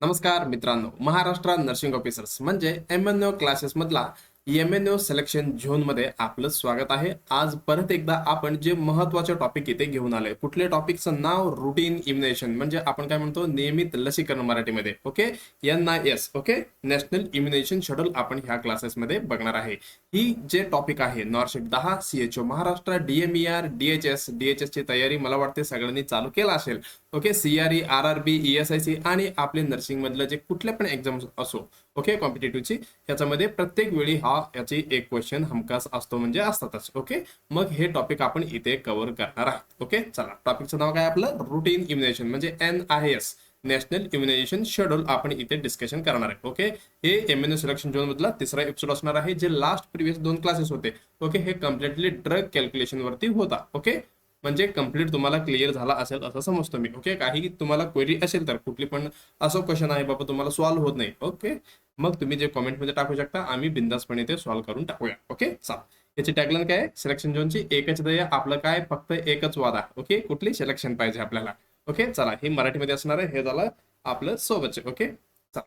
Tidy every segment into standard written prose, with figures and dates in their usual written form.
नमस्कार मित्रांनो, Maharashtra nursing officers म्हणजे MNO क्लासेस मधला MNO सिलेक्शन झोन मध्ये आपलं स्वागत आहे. आज परत एकदा आपण जे महत्त्वाचे टॉपिक इथे घेऊन आलोय. कुठले टॉपिकचं नाव रुटीन इम्युनेशन म्हणजे आपण काय म्हणतो नियमित लसीकरण मराठीमध्ये. Okay, NIS. Okay, national immunization schedule आपण ह्या क्लासेसमध्ये बघणार आहे. ही जे टॉपिक आहे नॉरशेप 10 CHO महाराष्ट्र DMER DHS ची तयारी मला वाटते सगळ्यांनी चालू केला असेल. ओके, CRE RRB ESIC आणि आपले नर्सिंग मधलं जे कुठले पण एक्झाम असो, ओके, कॉम्पिटेटिव्हची याच्यामध्ये प्रत्येक वेळी याची एक क्वेश्चन हमखास असतो म्हणजे असतातच. ओके, मग हे टॉपिक आपण इथे कव्हर करणार आहोत. ओके, चला, टॉपिकचं नाव काय आपलं रुटीन इम्युनेशन म्हणजे NIS नॅशनल इम्युनायझेशन शेड्यूल आपण इथे डिस्कशन करणार आहे. ओके, हे MNO सिलेक्शन झोन मधला तिसरा एपिसोड असणार आहे. जे लास्ट प्रिव्हियस 2 क्लासेस होते, ओके, हे कम्प्लिटली ड्रग कॅल्क्युलेशन वरती होता. ओके, म्हणजे कम्प्लीट तुम्हाला क्लिअर झाला असेल असं समजतो मी. ओके, काही तुम्हाला क्वेरी असेल तर कुठली पण असं क्वेश्चन आहे बाबा तुम्हाला सॉल्व्ह होत नाही, ओके, मग तुम्ही जे कॉमेंटमध्ये टाकू शकता, आम्ही बिंदासपणे ते सॉल्व्ह करून टाकूया. ओके, चला, याची टॅगलाईन काय आहे? सिलेक्शन झोनची एकच ध्येय, आपलं काय फक्त एकच वादा. ओके, कुठली सिलेक्शन पाहिजे आपल्याला. ओके, चला, हे मराठीमध्ये असणार आहे. हे झालं आपलं सोबतचे. ओके, चला,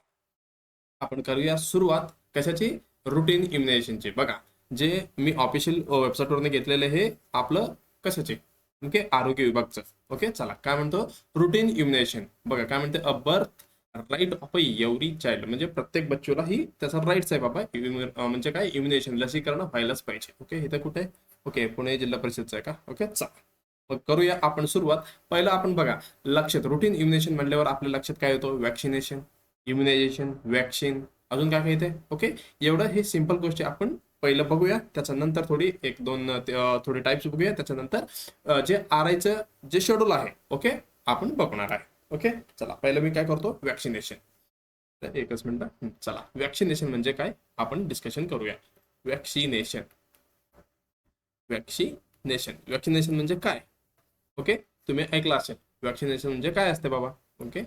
आपण करूया सुरुवात कशाची? रुटीन इम्युनायझेशनची. बघा, जे मी ऑफिशियल वेबसाईटवरून घेतलेलं हे आपलं कशाचे? ओके, आरोग्य विभागचं. ओके, चला, काय म्हणतो रुटीन इम्युनायझेशन. बघा काय म्हणते, a birth right of a every child म्हणजे प्रत्येक बच्चूला ही त्याचा राईट्स आहे बाबा. म्हणजे काय इम्युनेशन लसीकरण व्हायलाच पाहिजे. ओके, इथं कुठे? ओके, पुणे जिल्हा परिषदचं आहे का? ओके, चला, मग करूया आपण सुरुवात. पहिलं आपण बघा लक्षात रुटीन इम्युनेशन म्हणल्यावर आपल्या लक्षात काय येतो? वॅक्सिनेशन, इम्युनायझेशन, वॅक्सिन, अजून काय काय येते? ओके, एवढं हे सिंपल गोष्टी आपण पहिलं बघूया. त्याच्यानंतर थोडी एक दोन थोडी टाइप्स बघूया. त्याच्यानंतर जे आरआयचं जे शेड्यूल आहे, ओके, आपण बघणार आहे. ओके, चला, पहिलं मी काय करतो वॅक्सिनेशन. तर एकच मिनिट. चला, वॅक्सिनेशन म्हणजे काय आपण डिस्कशन करूया. वॅक्सिनेशन वॅक्सिनेशन वॅक्सिनेशन म्हणजे काय? ओके, तुम्ही ऐकलं असेल वॅक्सिनेशन म्हणजे काय असते बाबा. ओके,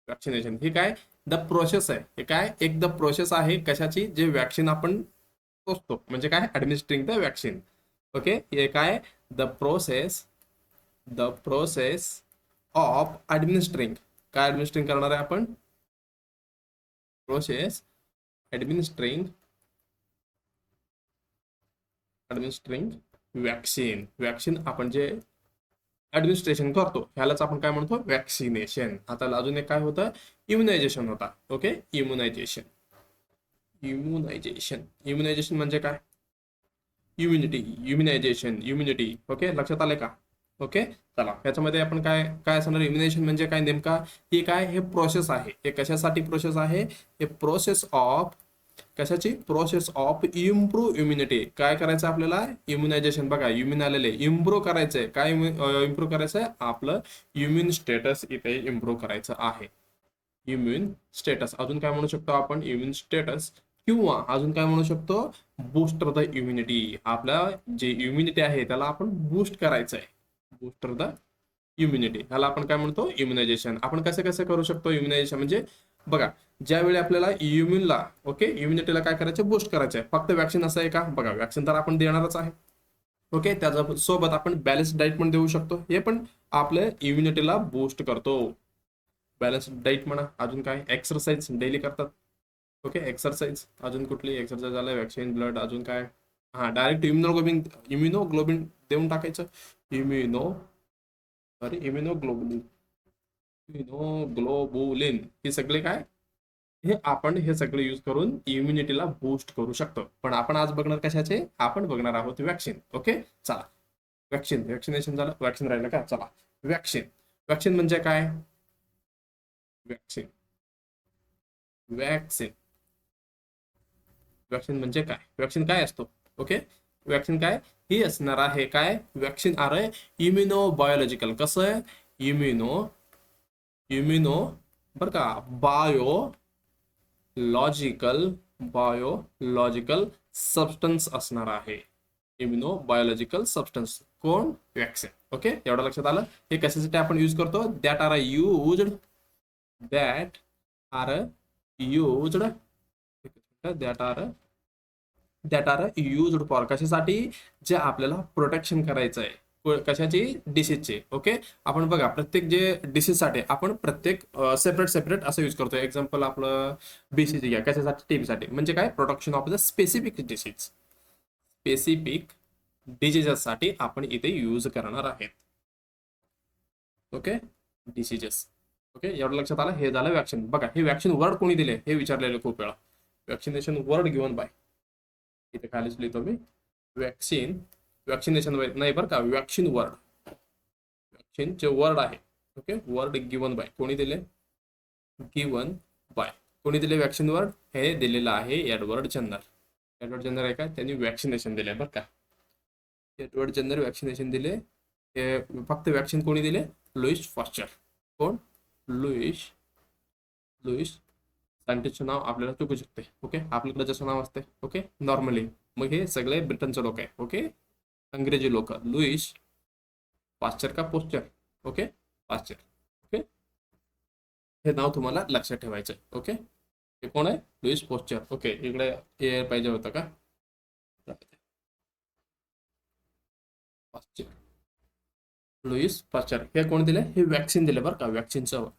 वॅक्सिनेशन ही काय द प्रोसेस आहे. हे काय एक द प्रोसेस आहे कशाची? जे वॅक्सिन आपण टोचतो म्हणजे काय ऍडमिनिस्ट्रिंग द वॅक्सिन. ओके, हे काय द प्रोसेस ऑफ ऍडमिनिस्ट्रिंग. काय ऍडमिनिस्ट्रिंग करणार आहे आपण? Process ऍडमिनिस्ट्रिंग vaccine. वॅक्सिन आपण जे ऍडमिनिस्ट्रेशन करतो ह्यालाच आपण काय म्हणतो? वॅक्सिनेशन. आता अजून एक काय होतं? इम्युनायझेशन होता. ओके, इम्युनायझेशन म्हणजे काय? इम्युनिटी. ओके, लक्षात आले का? ओके, चला, याच्यामध्ये आपण काय काय असणार? इम्युनायझेशन म्हणजे काय नेमका? हे काय हे प्रोसेस आहे. हे कशासाठी प्रोसेस आहे? हे प्रोसेस ऑफ कशाची? Process of improve immunity. काय करायचं आपल्याला? इम्युनायझेशन. बघा, इम्युन आलेले इम्प्रूव्ह करायचंय. काय इम्प्रूव्ह करायचंय? आपलं इम्युन स्टेटस इथे इम्प्रूव्ह करायचं आहे. इम्युन स्टेटस अजून काय म्हणू शकतो आपण? इम्युन स्टेटस किंवा अजून काय म्हणू शकतो? Booster the immunity. आपल्या जे इम्युनिटी आहे त्याला आपण बूस्ट करायचं आहे. बूस्टर द इम्युनिटी ह्याला आपण काय म्हणतो? इम्युनायझेशन. आपण कसं कसं करू शकतो इम्युनायझेशन म्हणजे? बघा, ज्यावेळी आपल्याला इम्युनला, ओके, इम्युनिटीला काय करायचं? बूस्ट करायचं आहे. फक्त वॅक्सिन असं आहे का? बघा, वॅक्सिन तर आपण देणारच आहे. ओके, त्याच्या सोबत आपण बॅलन्स डाईट पण देऊ शकतो. हे पण आपल्या इम्युनिटीला बूस्ट करतो. बॅलन्स डाईट म्हणा. अजून काय? एक्सरसाइज डेली करतात. Okay, exercise. अजून कुठली एक्सरसाइज झालं? वॅक्सिन, ब्लड, अजून काय? हा, डायरेक्ट इम्युनोग्लोबिन देऊन टाकायचं. इम्युनो इम्युनोग्लोबुलिन हे सगळे काय? हे सगळे यूज करून इम्युनिटीला बूस्ट करू शकतो. पण आपण आज बघणार कशाचे? आपण बघणार आहोत वॅक्सिन. ओके, चला, वॅक्सिनेशन झालं. वॅक्सिन राहिलं का? चला, वॅक्सिन म्हणजे काय? वॅक्सिन वॅक्सिन वॅक्सिन म्हणजे काय? वॅक्सिन काय असतो? ओके, वॅक्सिन काय ही असणार आहे? काय वॅक्सिन आहे? Immuno biological. कसं आहे? इम्युनो बर का, बायोलॉजिकल सबस्टन्स असणार आहे. इम्युनो बायोलॉजिकल सबस्टन्स कोण? वॅक्सिन. ओके, एवढं लक्षात आलं. हे कशासाठी आपण यूज करतो? That are used that are used for कशासाठी? जे आपल्याला प्रोटेक्शन करायचं आहे. कशाची? डिसीजची. ओके, आपण बघा प्रत्येक जे डिसीजसाठी आपण प्रत्येक सेपरेट सेपरेट असं यूज करतो. एक्झाम्पल आपलं बीसीजी घ्या, कशासाठी? टीबीसाठी. म्हणजे काय? Protection of the specific disease. Specific डिसीजेससाठी आपण इथे यूज करणार आहेत. Okay, diseases. ओके, एवढं लक्षात आलं. हे झालं वॅक्सिन. बघा, हे वॅक्सिन वर्ड कोणी दिले हे विचारलेले खूप वेळा. वॅक्सिनेशन वर्ड गिवन बाय, इथे खालीच लिहितो मी. वॅक्सिन, वॅक्सिनेशन नाही बरं का, वॅक्सिन वर्ड, वॅक्सिनचे वर्ड आहे. ओके, वर्ड गिवन बाय कोणी दिले? गिवन बाय कोणी दिले वॅक्सिन वर्ड? हे दिलेलं आहे एडवर्ड जन्नर. एडवर्ड जन्नर आहे का? त्यांनी वॅक्सिनेशन दिले बरं का. एडवर्ड जन्नर वॅक्सिनेशन दिले. हे फक्त वॅक्सिन कोणी दिले? Louis Pasteur. कोण? लुईस. लुईस. सायंटिस्टचं नाव आपल्याला चुकू शकते. ओके, आपल्याकडे जसं नाव असते ओके नॉर्मली, मग हे सगळे ब्रिटनचे लोक आहे. ओके, अंग्रेजी लोक. लुईस पाश्चर का पोस्चर? Okay, Pasteur. ओके, हे नाव तुम्हाला लक्षात ठेवायचं. ओके, हे कोण आहे? Lewis posture. ओके, इकडे ए पाहिजे होतं का? Pasteur, Louis Pasteur. हे कोण दिले? हे वॅक्सिन दिले बरं का, वॅक्सिनचं.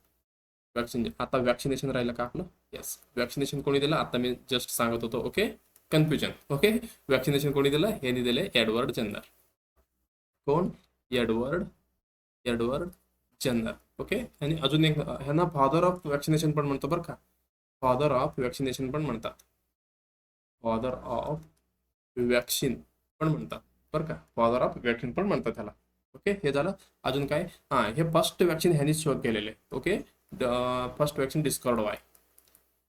वॅक्सिन आता वॅक्सिनेशन राहिलं का आपलं? येस, वॅक्सिनेशन कोणी दिलं? आता मी जस्ट सांगत होतो. Okay, confusion. ओके, वॅक्सिनेशन कोणी दिलं? हे दिले एडवर्ड जन्नर. कोण? Edward, Edward Junnar. ओके, आणि अजून एक ह्यांना फादर ऑफ वॅक्सिनेशन पण म्हणतो बरं का. फादर ऑफ वॅक्सिनेशन पण म्हणतात. फादर ऑफ वॅक्सिन पण म्हणतात बरं का. फादर ऑफ वॅक्सिन पण म्हणतात त्याला. ओके, हे झालं. अजून काय? हां, हे फर्स्ट वॅक्सिन ह्यांनीच शोध केलेले. Okay, first vaccine discovered by.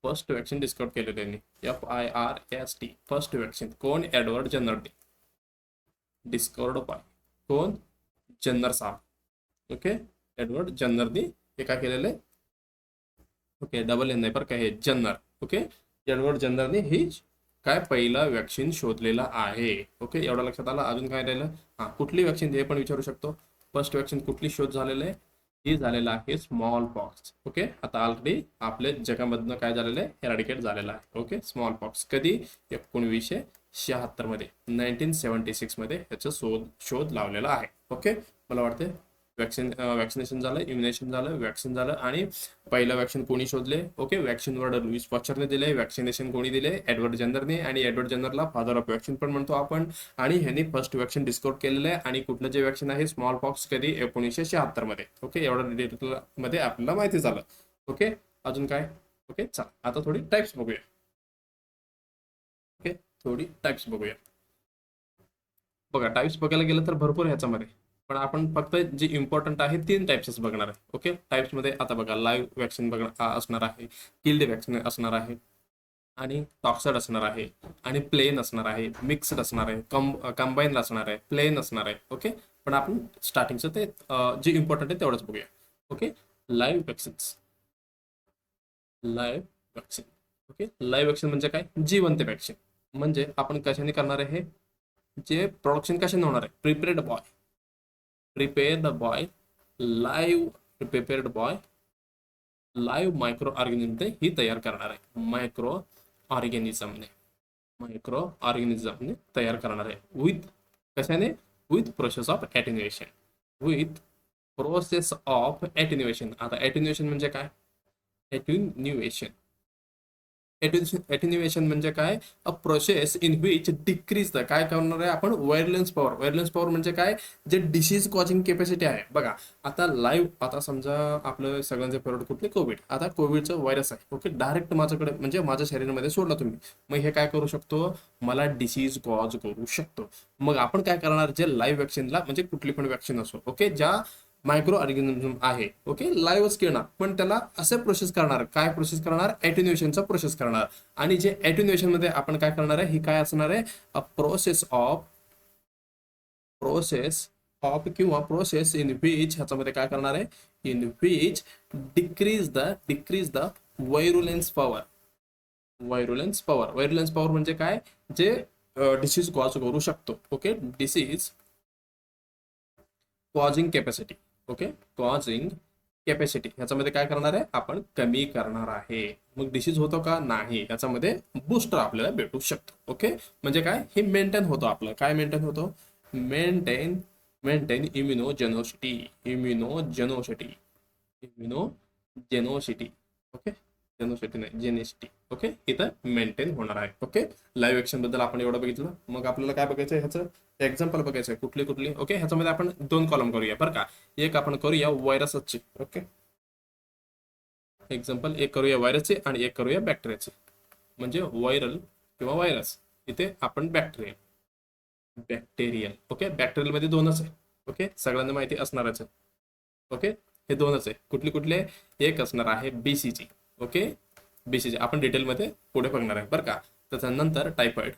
First vaccine discover केलं त्यांनी. FIRST, first vaccine. कोण? एडवर्ड जन्नरने. डिस्कवर्ड बाय कोण? जन्नर साहेब. ओके, एडवर्ड जन्नरने हे काय केलेलं आहे? ओके, डबल एन नाही बरं का, हे जन्नर. ओके, एडवर्ड जन्नरने ही काय पहिला वॅक्सिन शोधलेला आहे. ओके, एवढं लक्षात आलं. अजून काय राहिलं? हां, कुठली वॅक्सिन हे पण विचारू शकतो. फर्स्ट वॅक्सिन कुठली शोध झालेलं आहे? ही झालेलं आहे स्मॉल पॉक्स. ओके, आता ऑलरेडी आपल्या जगामधनं काय झालेलं आहे? एरॅडिकेट झालेलं आहे. Okay, small pox. कधी? 1976 मध्ये, 1976 मध्ये ह्याचा शोध लावलेला आहे. ओके, मला वाटते वॅक्सिनेशन झालं, इम्युनेशन झालं, वॅक्सिन झालं, आणि पहिलं वॅक्सिन कोणी शोधले? ओके, वॅक्सिन वर्ड लुईस पाश्चरने दिले. वॅक्सिनेशन कोणी दिले? एडवर्ड जन्नरने. आणि एडवर्ड जन्नरला फादर ऑफ वॅक्सिन पण म्हणतो आपण. आणि ह्यांनी फर्स्ट वॅक्सिन डिस्कवर केलेलं आहे. आणि कुठलं जे वॅक्सिन आहे? Small pox. कधी? 1976 मध्ये. ओके, एवढं डिटेल मध्ये आपल्याला माहिती झालं. ओके, अजून काय? ओके, चला आता थोडी टाइप्स बघूया. ओके, थोडी टाइप्स बघूया. बघा, टाइप्स बघायला गेलं तर भरपूर ह्याच्यामध्ये, पण आपण फक्त जे इम्पॉर्टंट आहे 3 टाइप्सच बघणार आहे. ओके, टाइप्समध्ये आता बघा, लाईव्ह वॅक्सिन असणार आहे, किल्ड वॅक्सिन असणार आहे, आणि टॉक्सड असणार आहे, आणि प्लेन असणार आहे, मिक्सड असणार आहे, कंबाईन असणार आहे, प्लेन असणार आहे. ओके, पण आपण स्टार्टिंगचं ते जे इम्पॉर्टंट आहे तेवढंच बघूया. Okay, live vaccines. Live vaccine. Okay, live vaccine म्हणजे काय? जिवंत वॅक्सिन. म्हणजे आपण कशाने करणार आहे? जे प्रोडक्शन कशाने होणार आहे? Prepared by, prepared by live, prepared by live मायक्रो ऑर्गॅनिझमने ही तयार करणार आहे. मायक्रो ऑर्गॅनिझमने, मायक्रो ऑर्गॅनिझमने तयार करणार आहे. विथ कशाने? With process of attenuation. With process of attenuation. आता ॲटेन्युएशन म्हणजे काय? ॲटेन्युएशन, ॲटेन्युएशन म्हणजे काय? A process in which decrease the, काय करणार आहे आपण? व्हायरलेन्स पॉवर. व्हायरलेन्स पॉवर म्हणजे काय? जे डिसीज कॉजिंग कॅपॅसिटी आहे. बघा, आता लाईव्ह, आता समजा आपलं सगळ्यांचे फेवरेट कुठले? कोविड. आता कोविडचं व्हायरस आहे. ओके, डायरेक्ट माझ्याकडे म्हणजे माझ्या शरीरामध्ये सोडला तुम्ही, मग हे काय करू शकतो? मला डिसीज कॉज करू शकतो. मग आपण काय करणार? जे लाईव्ह वॅक्सिनला, म्हणजे कुठली पण वॅक्सिन असो, ओके, ज्या मायक्रो ऑर्गॅनिझम आहे, ओके, लाईव्हच घेणार, पण त्याला असे प्रोसेस करणार. काय प्रोसेस करणार? ॲटेन्युएशनचा प्रोसेस करणार. आणि जे ॲटेन्युएशन मध्ये आपण काय करणार आहे? ही काय असणार आहे? A process of, process of किंवा प्रोसेस इन विच, ह्याच्यामध्ये काय करणार आहे? In which decrease the virulence power. Virulence power, virulence power म्हणजे काय? जे डिसीज कॉज करू शकतो. Okay, disease causing capacity. Okay, causing capacity ह्याच्यामध्ये काय करणार आहे? आपण कमी करणार आहे. मग डिसीज होतो का? नाही, याच्यामध्ये बूस्टर आपल्याला भेटू शकतो. ओके, म्हणजे काय? हे मेंटेन होतो आपलं. काय मेंटेन होतो? Maintain maintain immunogenicity. Immunogenicity. Immunogenicity. Okay, genocity नाही, जेनेसिटी. ओके, इथं मेंटेन होणार आहे. ओके, लाईव्ह ऍक्शन बद्दल आपण एवढं बघितलं. मग आपल्याला काय बघायचं ह्याचं एक्झाम्पल बघायचं कुठली कुठली. ओके, ह्याच्यामध्ये आपण 2 कॉलम करूया बरं का. एक आपण करूया व्हायरसचे. ओके, एक्झाम्पल एक करूया व्हायरसचे आणि एक करूया बॅक्टेरियाचे. म्हणजे व्हायरल किंवा व्हायरस, इथे आपण बॅक्टेरियल. ओके, बॅक्टेरियल मध्ये 2च आहे. ओके, सगळ्यांना माहिती असणारच आहे. ओके, हे 2च आहे. कुठली कुठली आहे? एक असणार आहे बीसीजी. ओके, बीसीजी आपण डिटेलमध्ये पुढे बघणार आहे बरं का. त्याच्यानंतर टायफॉइड.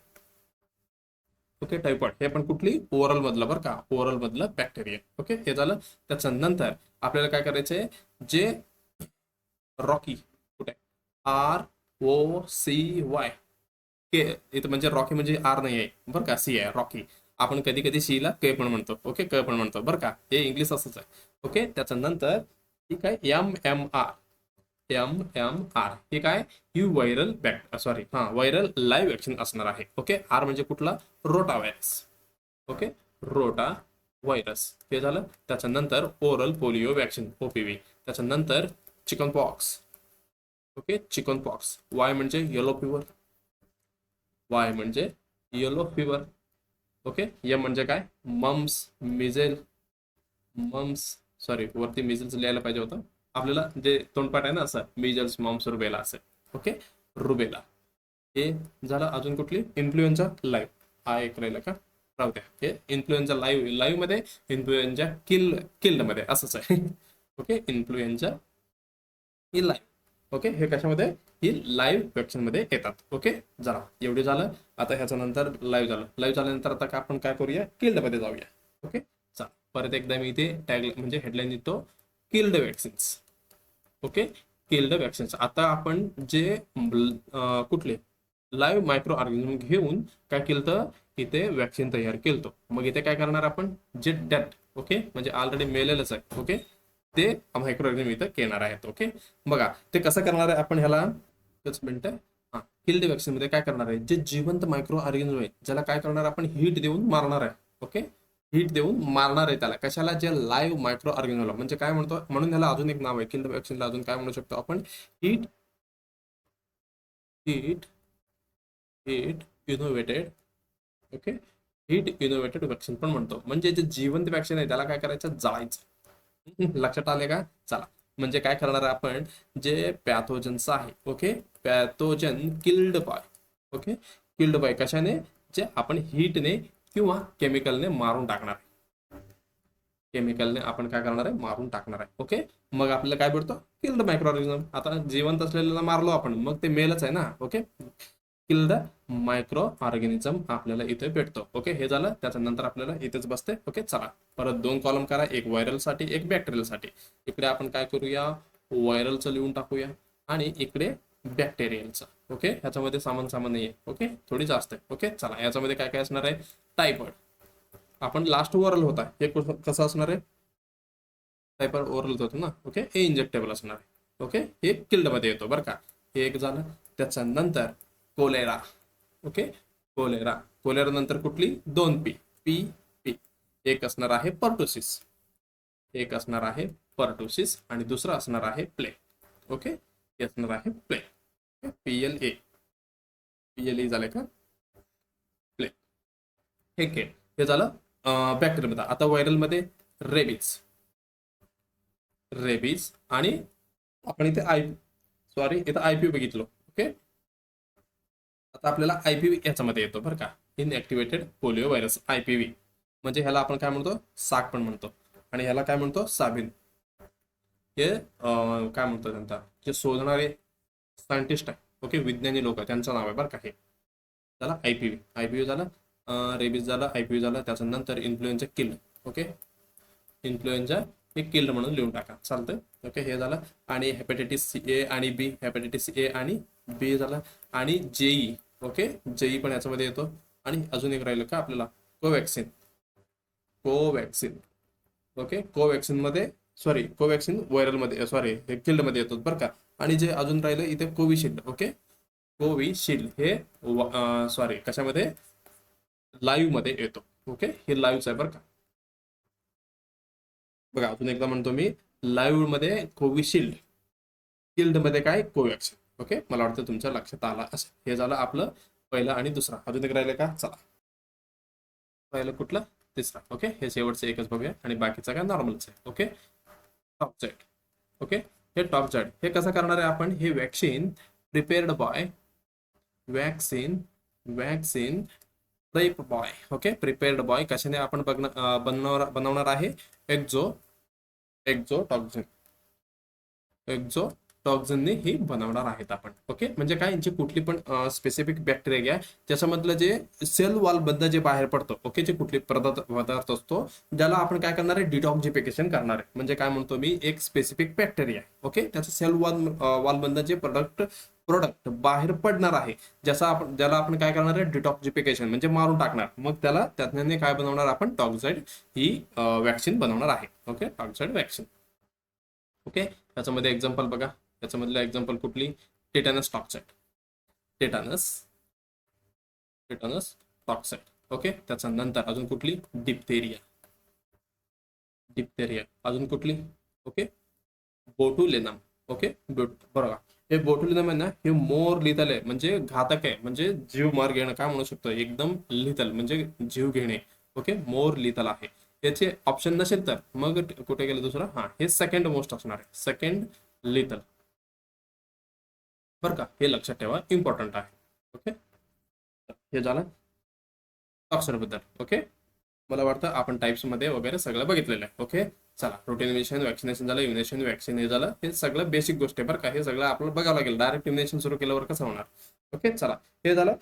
ओके, टायफॉइड हे पण कुठली ओरल मधलं बरं का, ओरल मधलं बॅक्टेरिया. ओके, हे झालं. त्याच्यानंतर आपल्याला काय करायचंय, जे रॉकी कुठे ROCY के, इथं म्हणजे रॉकी म्हणजे आर नाही आहे बरं का, सी आहे रॉकी. आपण कधी कधी सी ला के पण म्हणतो. ओके, क पण म्हणतो बरं का, हे इंग्लिश असंच आहे. ओके, त्याच्यानंतर ठीक आहे MMR हे काय, ही viral sorry viral live action असणार आहे. ओके, आर म्हणजे कुठला, rota virus. Okay, rota virus हे झालं. त्याच्यानंतर ओरल पोलिओ वॅक्सिन OPV. त्याच्यानंतर chicken pox. Okay, chicken pox. Y म्हणजे येलो फिवर. वाय म्हणजे येलो फिवर. ओके, एम म्हणजे काय, मम्स मिझेल. मम्स सॉरी, वरती मिझल्स लिहायला पाहिजे होतं आपल्याला, जे तोंडपाठ आहे ना असं, मिझल्स मम्स रुबेला असं. ओके, रुबेला हे झालं. अजून कुठली, इन्फ्लुएन्झा लाईव्ह. हा एक राहिला का, राहू द्या. हे इन्फ्लुएन्झा लाईव्ह, लाईव्ह मध्ये इन्फ्लुएन्झा किल्ड मध्ये असंच आहे. ओके, इन्फ्लुएन्झा ही लाईव्ह. ओके, हे कशामध्ये, ही लाईव्ह वॅक्सिन मध्ये येतात. ओके, जरा एवढे झालं. आता ह्याच्या नंतर लाईव्ह झालं. लाईव्ह झाल्यानंतर आता आपण काय करूया, किल्ड मध्ये जाऊया. ओके, चला परत एकदा मी इथे टॅग म्हणजे हेडलाईन देतो, killed vaccines. Okay, killed vaccines. आता आपण जे कुठले लाईव्ह मायक्रो ऑर्गॅनिझम घेऊन काय केलं तर इथे वॅक्सिन तयार केलं. मग इथे काय करणार आपण, जे डेट ओके म्हणजे ऑलरेडी मेलेलंच आहे. ओके, ते मायक्रो ऑर्गॅनिझम इथं येणार आहेत. ओके, बघा ते कसं करणार आहे आपण ह्याला, एकच मिनिट. हा, किल्ड वॅक्सिन मध्ये काय करणार आहे, जे जिवंत मायक्रो ऑर्गॅनिझम आहे ज्याला काय करणार आपण, हीट देऊन मारणार आहे. ओके, हीट देऊन मारणार आहे त्याला. कशाला, जे लाईव्ह मायक्रो ऑर्गॅनिझम म्हणजे काय म्हणतो, म्हणून त्याला अजून एक नाव आहे किल्ड वॅक्सिनला. अजून काय म्हणू शकतो आपण, heat heat heat innovated. Okay, heat innovated vaccine पण म्हणतो. म्हणजे जे जिवंत वॅक्सिन आहे त्याला काय करायचं, जाळायचं. लक्षात आले का, चला. म्हणजे काय करणार आहे आपण, जे पॅथोजन्स आहे. Okay, pathogen killed by. Okay, killed by कशाने, जे आपण हीटने किंवा केमिकलने मारून टाकणार आहे. केमिकलने आपण काय करणार आहे, मारून टाकणार आहे. ओके, मग आपल्याला काय भेटतो, किल्ड मायक्रो ऑर्गॅनिझम. आता जिवंत असलेल्याला मारलो आपण, मग ते मेलच आहे ना. ओके, किल्ड मायक्रो ऑर्गॅनिझम आपल्याला इथे भेटतो. ओके, हे झालं. त्याच्यानंतर आपल्याला इथेच बसते. ओके, चला परत 2 कॉलम करा, एक व्हायरल साठी एक बॅक्टेरियल साठी. इकडे आपण काय करूया, व्हायरलचं लिहून टाकूया आणि इकडे बॅक्टेरियलचं. ओके, ह्याच्यामध्ये सामान नाहीये. ओके, थोडी जास्त आहे. ओके, चला याच्यामध्ये काय काय असणार आहे, टायफॉइड. आपण लास्ट ओरल होता, हे कसं असणार आहे, टायफॉइड ओरल होतो ना. ओके, हे इंजेक्टेबल असणार आहे. ओके, हे किल्ड मध्ये येतो बरं का. हे एक झालं. त्याच्यानंतर कोलेरा. Okay, cholera. कोलेरा नंतर कुठली, 2 पी. पी. एक असणार आहे पर्टुसिस. एक असणार आहे पर्टुसिस आणि दुसरं असणार आहे प्ले. ओके, हे असणार आहे प्ले. PLA. PLE झाले का, प्ले. हे के, हे झालं बॅक्टेरिया मध्ये. आता व्हायरल मध्ये रेबीज. रेबीज आणि आपण इथे सॉरी इथं IPV बघितलो. ओके, आता आपल्याला IPV याच्यामध्ये येतो बरं का, इनएक्टिवेटेड पोलिओ व्हायरस IPV. म्हणजे ह्याला आपण काय म्हणतो, साक पण म्हणतो आणि ह्याला काय म्हणतो, साबिन. हे काय म्हणतो त्यांचा, जे शोधणारे सायंटिस्ट आहे. ओके, विज्ञानी लोक त्यांचं नाव आहे बरं का. हे झालं IPV झालं. रेबीज झालं, IPV झालं. त्याच्यानंतर इन्फ्लुएन्झा किल्ड. ओके, इन्फ्लुएन्झा हे किल्ड म्हणून लिहून टाका, चालतंय. ओके, हे झालं. आणि हेपॅटायटिस A आणि B, हेपॅटायटिस A आणि B झालं. आणि JE. ओके, JE पण याच्यामध्ये येतो. आणि अजून एक राहिलं का आपल्याला, कोवॅक्सिन. ओके, कोवॅक्सिन मध्ये सॉरी, कोवॅक्सिन व्हायरल मध्ये सॉरी हे किल्ड मध्ये येतो बरं का. आणि जे अजून राहिलं इथे कोविशिल्ड. ओके, कोविशिल्ड हे सॉरी कशामध्ये, लाईव्ह मध्ये येतो. ओके, हे लाईव्हच आहे बरं का. बघा अजून एकदा म्हणतो मी, लाईव्ह मध्ये कोविशिल्ड, शिल्ड मध्ये काय कोवॅक्सिन. ओके, मला वाटतं तुमच्या लक्षात आला असेल. हे झालं आपलं पहिलं आणि दुसरा. अजून एक राहिलं का? चला, पहिलं कुठलं? तिसरा. ओके, हे शेवटचं एकच बघूया आणि बाकीचं काय नॉर्मलच आहे. Okay, top side. ओके, हे टॉप साईड हे कसं करणार आहे आपण? हे vaccine prepared by vaccine vaccine prep by. Okay, prepared by कशाने आपण बनवणार आहे? एक्झो एक्झोटॉक्झिन एक्झोटॉक्झिनने ही बनवणार आहेत आपण. ओके, म्हणजे काय, यांची कुठली पण स्पेसिफिक बॅक्टेरिया ज्याच्यामधलं जे सेल वॉल बद्दल जे बाहेर पडतो. ओके, जे कुठली पदार्थ असतो ज्याला आपण काय करणार आहे? डिटॉक्सिफिकेशन करणार आहे. म्हणजे काय म्हणतो मी, एक स्पेसिफिक बॅक्टेरिया. ओके, त्याचं सेल वॉल बद्दल जे प्रोडक्ट बाहेर पडणार आहे, ज्याला आपण काय करणार आहे? डिटॉक्सिफिकेशन म्हणजे मारून टाकणार. मग त्यातनं काय बनवणार आपण? टॉक्साइड ही वॅक्सिन बनवणार आहे. Okay, toxoid vaccine. ओके, याच्यामध्ये एक्झाम्पल बघा. याच्यामधलं एक्झाम्पल कुठली? Tetanus toxoid. Tetanus tetanus toxoid. Okay, त्याच्या नंतर अजून कुठली? डिप्थेरिया. अजून कुठली? Okay, botulinum. ओके, बरोबर. हे बोटुलिनम आहे ना, हे मोर लिथल आहे, म्हणजे घातक आहे, म्हणजे जीव मार घेणं काय म्हणू शकतो? एकदम लिथल म्हणजे जीव घेणे. ओके, मोर लिथल आहे. याचे ऑप्शन नसेल तर मग कुठे गेलं दुसरं? हा, हे सेकंड मोस्ट असणार आहे, सेकंड लिथल. बरं का, हे लक्षात ठेवा, इम्पॉर्टंट आहे. ओके, हे झालं टॉक्सिन बद्दल. ओके, मला वाटतं आपण टाइप्स मध्ये वगैरे सगळं बघितलेलं आहे. ओके, चला, प्रोटीनेशन, वॅक्सिनेशन झालं, इम्युनेशन, वॅक्सिन हे झालं. हे सगळं बेसिक गोष्ट आहे बरं का. हे सगळं आपल्याला बघावं लागेल. डायरेक्ट इम्युनेशन सुरू केल्यावर कसं होणार? ओके, चला, हे झालं.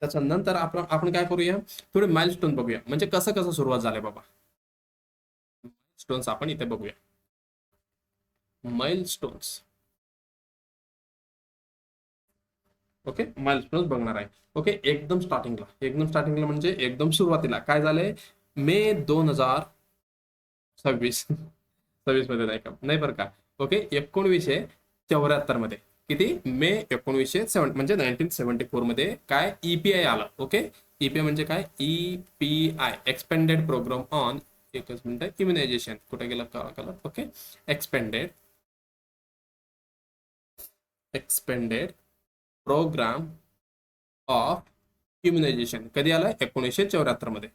त्याच्यानंतर आपण काय करूया? थोडे माइलस्टोन बघूया, म्हणजे कसं कसं सुरुवात झाली बाबा. स्टोन्स आपण इथे बघूया. माइलस्टोन्स. ओके, माइलस्टोन्स बघणार आहे. ओके, एकदम स्टार्टिंगला म्हणजे एकदम सुरुवातीला काय झालंय? मे 2026 मध्ये नाही का? नाही बरं का. ओके, 1974 मध्ये. किती? मे 1970 म्हणजे 1974 मध्ये काय? ईपीआय आलं. ओके, ईपीआय म्हणजे काय? ईपीआय, एक्सपेंडेड प्रोग्राम ऑन, एकच मिनिट, इम्युनायझेशन. कुठे गेलं colour? Okay, expanded programme of immunisation. कधी आलं? 1974 मध्ये.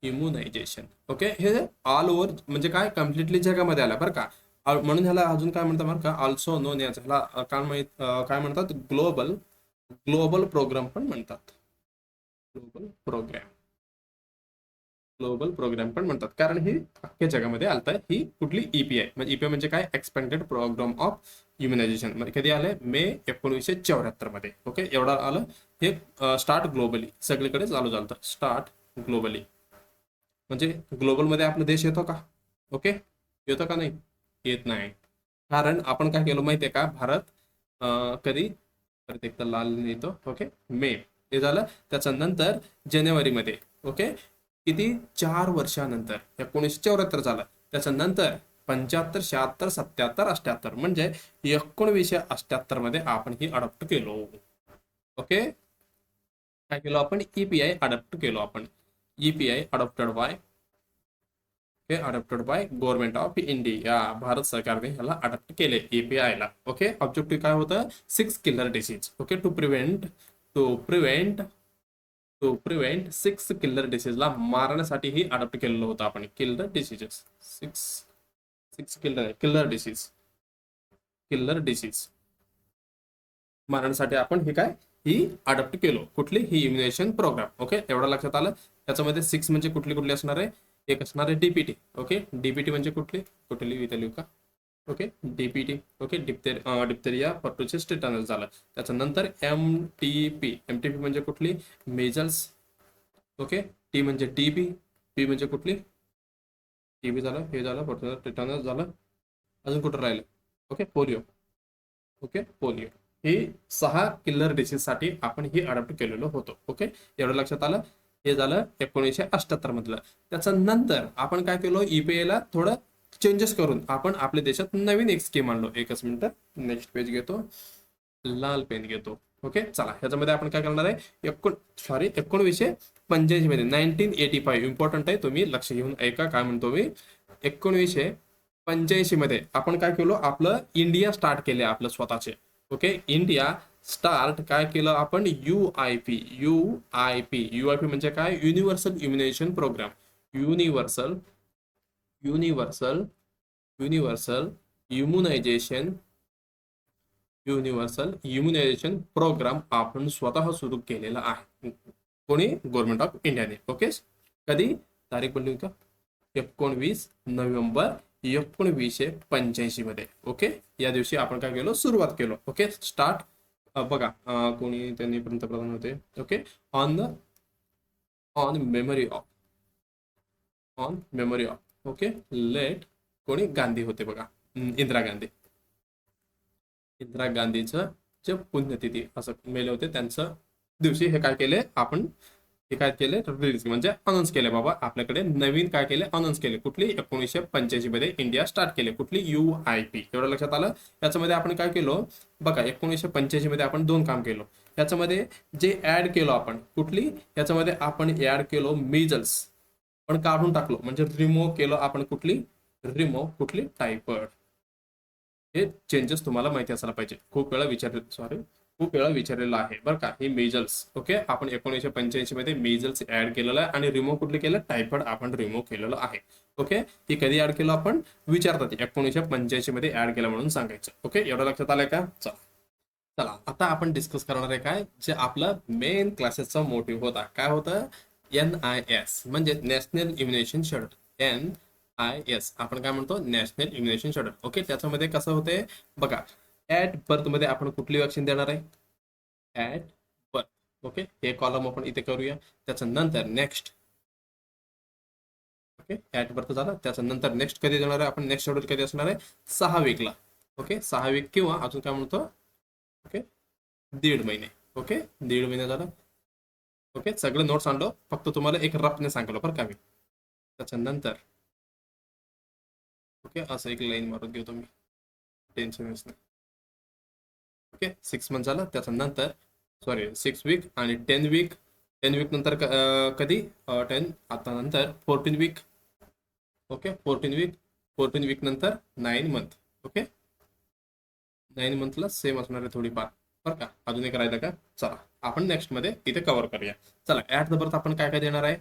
इम्युनायझेशन. ओके, हे ऑल ओव्हर म्हणजे काय? कम्प्लिटली जगामध्ये आलं बरं का. म्हणून ह्याला अजून काय म्हणतात बरं का? ऑल्सो नोन याच ह्याला काय म्हणतात? ग्लोबल ग्लोबल प्रोग्राम पण म्हणतात. ग्लोबल प्रोग्राम पण म्हणतात, कारण ही अख्ख्या जगामध्ये आलत आहे. ही कुठली? ईपीआय. म्हणजे ईपीआय म्हणजे काय? Expanded programme of immunisation. कधी आलंय? मे 1974 मध्ये. ओके, एवढा आलं. हे स्टार्ट ग्लोबली, सगळीकडे चालू झालं. स्टार्ट ग्लोबली म्हणजे ग्लोबल मध्ये आपला देश येतो का? ओके, येतो का? नाही येत नाही. कारण आपण काय केलं माहितीये का? भारत कधी परत एकदा लाल येतो. ओके, मे हे झालं. त्याच्यानंतर जानेवारीमध्ये. ओके, किती? 4 वर्षानंतर 1974 झालं. त्याच्यानंतर 75, 76, 77, 78 म्हणजे 1978 मध्ये आपण ही अडॉप्ट केलो. ओके, काय केलो आपण? ईपीआय अडॉप्ट केलो आपण. EPI adopted by government of India. Bharat सरकारने ह्याला अडॉप्ट केले ईपीआय ला. ओके, ऑब्जेक्टिव्ह काय होतं? 6 killer disease. Okay, to prevent 6 killer डिसीजला मारण्यासाठी ही अडॉप्ट केलेलं होतं आपण. किलर डिसीजेस, 6 किलर डिसीज मारण्यासाठी आपण हे काय? ही अडॉप्ट केलो. कुठली? ही इम्युनेशन प्रोग्राम. ओके, एवढं लक्षात आलं. त्याच्यामध्ये 6 म्हणजे कुठली असणार आहे? एक असणार आहे डीपीटी. ओके, डीपीटी म्हणजे कुठली इथे लिहू का? Okay, DPT. Okay, diphtheria, pertussis, tetanus झालं. त्याच्यानंतर एमटीपी म्हणजे कुठली? मेजल्स. ओके, टी म्हणजे टीबी. पी म्हणजे कुठली? टीबी झालं. हे झालं, पर्टुसिस, टेटनस झालं. अजून कुठं राहिलं? Okay, polio. Okay, polio. ही 6 किलर डिसीज साठी आपण ही अडॉप्ट केलेलो होतो. ओके, एवढं लक्षात आलं. हे झालं 1978 मधलं. त्याच्यानंतर आपण काय केलो? ईपीआय ला थोडं चेंजेस करून आपण आपल्या देशात नवीन एक स्कीम आणलो. एकच मिनिट, नेक्स्ट पेज घेतो, लाल पेन घेतो. ओके, चला, ह्याच्यामध्ये आपण काय करणार आहे? 1985 मध्ये, 1985. इम्पॉर्टंट आहे, तुम्ही लक्ष घेऊन ऐका काय म्हणतो मी. 1985 मध्ये आपण काय केलं, आपलं इंडिया स्टार्ट केले आपलं स्वतःचे. ओके, इंडिया स्टार्ट काय केलं आपण, युआयपी म्हणजे काय, universal immunisation programme. Universal universal universal immunisation programme आपण स्वतः सुरू केलेला आहे. कोणी, गव्हर्नमेंट ऑफ इंडियाने. ओके, कधी तारीख बोलली का, 19 नोव्हेंबर 1985 मध्ये. ओके, या दिवशी आपण काय केलं, सुरुवात केलं. Okay, start. बघा कोणी त्यांनी पंतप्रधान होते. Okay, on memory of okay, let कोणी, गांधी होते बघा, इंदिरा गांधीचं जे पुण्यतिथी असं मेले होते त्यांचं दिवशी हे काय केले आपण, हे काय केले, रिलीज म्हणजे अनाऊन्स केले, बाबा आपल्याकडे नवीन काय केले, अनाऊन्स केले. कुठली, 1985 मध्ये इंडिया स्टार्ट केले. कुठली, UIP. एवढं लक्षात आलं. याच्यामध्ये आपण काय केलं बघा, 1985 मध्ये आपण 2 काम केलं. याच्यामध्ये जे ऍड केलं आपण, कुठली, याच्यामध्ये आपण ऍड केलो मेजल्स, पण काढून टाकलो म्हणजे रिमूव्ह केलं आपण. कुठली, टायफॉइड. हे चेंजेस तुम्हाला माहिती असायला पाहिजे. खूप वेळा विचारलेलं आहे बरं का, हे मेजल्स. ओके, आपण 1985 मध्ये मेजल्स ऍड केलेलं आहे आणि रिमूव्ह कुठले केलं, टायफॉइड आपण रिमूव्ह केलेलं आहे. ओके, ही कधी ऍड केलं आपण, विचारतात 1985 मध्ये ऍड केलं म्हणून सांगायचं. ओके, एवढं लक्षात आलंय का. चला आता आपण डिस्कस करणार आहे काय, जे आपलं मेन क्लासेसचा मोटिव्ह होता. काय होतं, NIS म्हणजे नॅशनल इम्युनेशन शेड्यूल. NIS आपण काय म्हणतो, नॅशनल इम्युनेशन शेड्यूल. ओके, त्याच्यामध्ये कसं होते बघा, ऍट बर्थ मध्ये आपण कुठली वॅक्सिन देणार आहे, ऍट बर्थ. ओके, हे कॉलम आपण इथे करूया. त्याच्या नंतर नेक्स्ट. ओके, ऍट बर्थ झालं. त्याच्या नंतर नेक्स्ट कधी देणार आहे आपण, नेक्स्ट शेड्यूल कधी असणार आहे, 6 वीकला. ओके, 6 वीक किंवा अजून काय म्हणतो, ओके 1.5 महिने. ओके, 1.5 महिने झालं. ओके, सगळे नोट्स आणलो, फक्त तुम्हाला एक रफने सांगलो बरं का मी. त्याच्यानंतर ओके, असं एक लाईन मारून घेतो मी, टेन्शन नाही. ओके, 6 मंथ झालं. त्याच्यानंतर 6 वीक आणि 10 वीक. 10 वीक नंतर कधी, 10 आता नंतर 14 वीक. ओके, 14 वीक नंतर 9 मंथ. ओके, 9 मंथला सेम असणार आहे थोडीफार बरं का. अजून एक राहिलं का, चला आपण नेक्स्ट मध्ये इथे कव्हर करूया. चला, ऍट द बर्थ आपण काय काय देणार आहे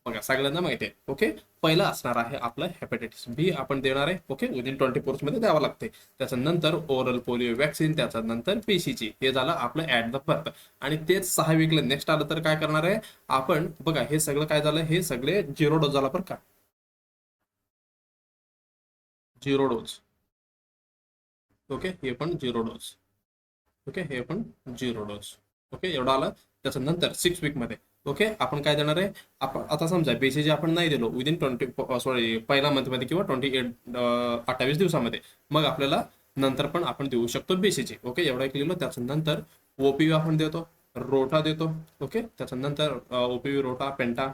बघा, सगळ्यांना माहिती आहे. ओके, पहिलं असणार आहे आपलं हेपॅटायटिस बी आपण देणार आहे. ओके, विदिन 24 मध्ये द्यावं लागते. त्याच्यानंतर ओरल पोलिओ वॅक्सिन, त्याच्यानंतर PCG. हे झालं आपलं ऍट द बर्थ. आणि तेच 6 वीकला नेक्स्ट आलं तर काय करणार आहे आपण बघा, हे सगळं काय झालं, हे सगळे 0 डोस झाला बरं का, 0 डोस. ओके, हे पण 0 डोस. ओके, हे पण 0 डोस. ओके, एवढं आलं. त्याच्यानंतर 6 वीक मध्ये ओके आपण काय देणार आहे, आपण आता समजा BCG आपण नाही दिलो विदिन 20 पहिला मंथ मध्ये किंवा 28 दिवसामध्ये, मग आपल्याला नंतर पण आपण देऊ शकतो BCG. ओके, एवढं एक लिहिलं. त्याच्यानंतर OPV आपण देतो, रोटा देतो. ओके, त्याच्यानंतर OPV, रोटा, पेंटा.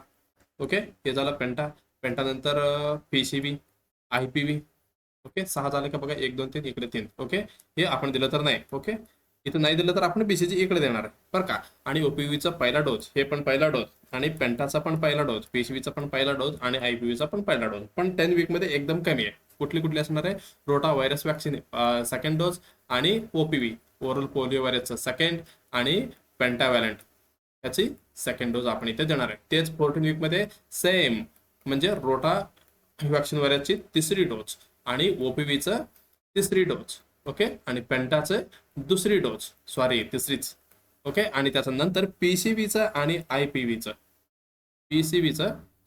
ओके, हे झालं पेंटा नंतर PCV, IPV. ओके, 6 झाले का बघा, 1 2 3 इकडे 3. ओके, हे आपण दिलं तर नाही. ओके, इथं नाही दिलं तर आपण BCG इकडे देणार आहे बरं का. आणि OPVचा पहिला डोस, हे पण पहिला डोस, आणि पेंटाचा पण पहिला डोस, PCVचा पण पहिला डोस, आणि IPVचा पण पहिला डोस. पण 10 वीक मध्ये एकदम कमी आहे. कुठली असणार आहे, रोटा व्हायरस वॅक्सिन सेकंड डोस, आणि OPV ओरल पोलिओ व्हायरसचा सेकंड, आणि पेंटावॅलंट याची सेकंड डोस आपण इथे देणार आहे. तेच 14 वीक मध्ये सेम, म्हणजे रोटा वॅक्सिन व्हायरसची 3री डोस, आणि OPVचं 3री डोस. ओके, आणि पेंटाचं 2री डोस, तिसरीच. ओके, आणि त्याच्यानंतर PCVचं आणि IPVचं.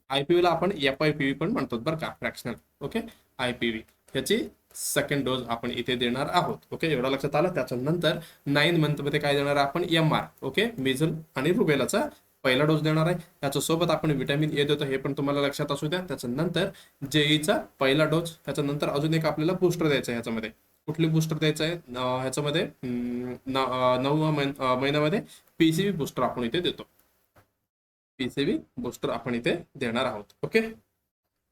IPVला आपण FIPV पण म्हणतो बरं का, फ्रॅक्शनल. ओके, IPV याची सेकंड डोस आपण इथे देणार आहोत. ओके, एवढं लक्षात आलं. त्याच्यानंतर 9 मंथ मध्ये काय देणार आपण, MR. ओके, मेजल आणि रुबेलाचा पहिला डोस देणार आहे. त्याच्यासोबत आपण व्हिटॅमिन A देतो, हे पण तुम्हाला लक्षात असू द्या. त्याच्यानंतर JEचा पहिला डोस. त्याच्यानंतर अजून एक आपल्याला बूस्टर द्यायचं आहे. ह्याच्यामध्ये कुठली बूस्टर द्यायचं आहे, ह्याच्यामध्ये 9व्या महिन्यामध्ये PCV बूस्टर आपण इथे देतो. PCV बूस्टर आपण इथे देणार आहोत. ओके,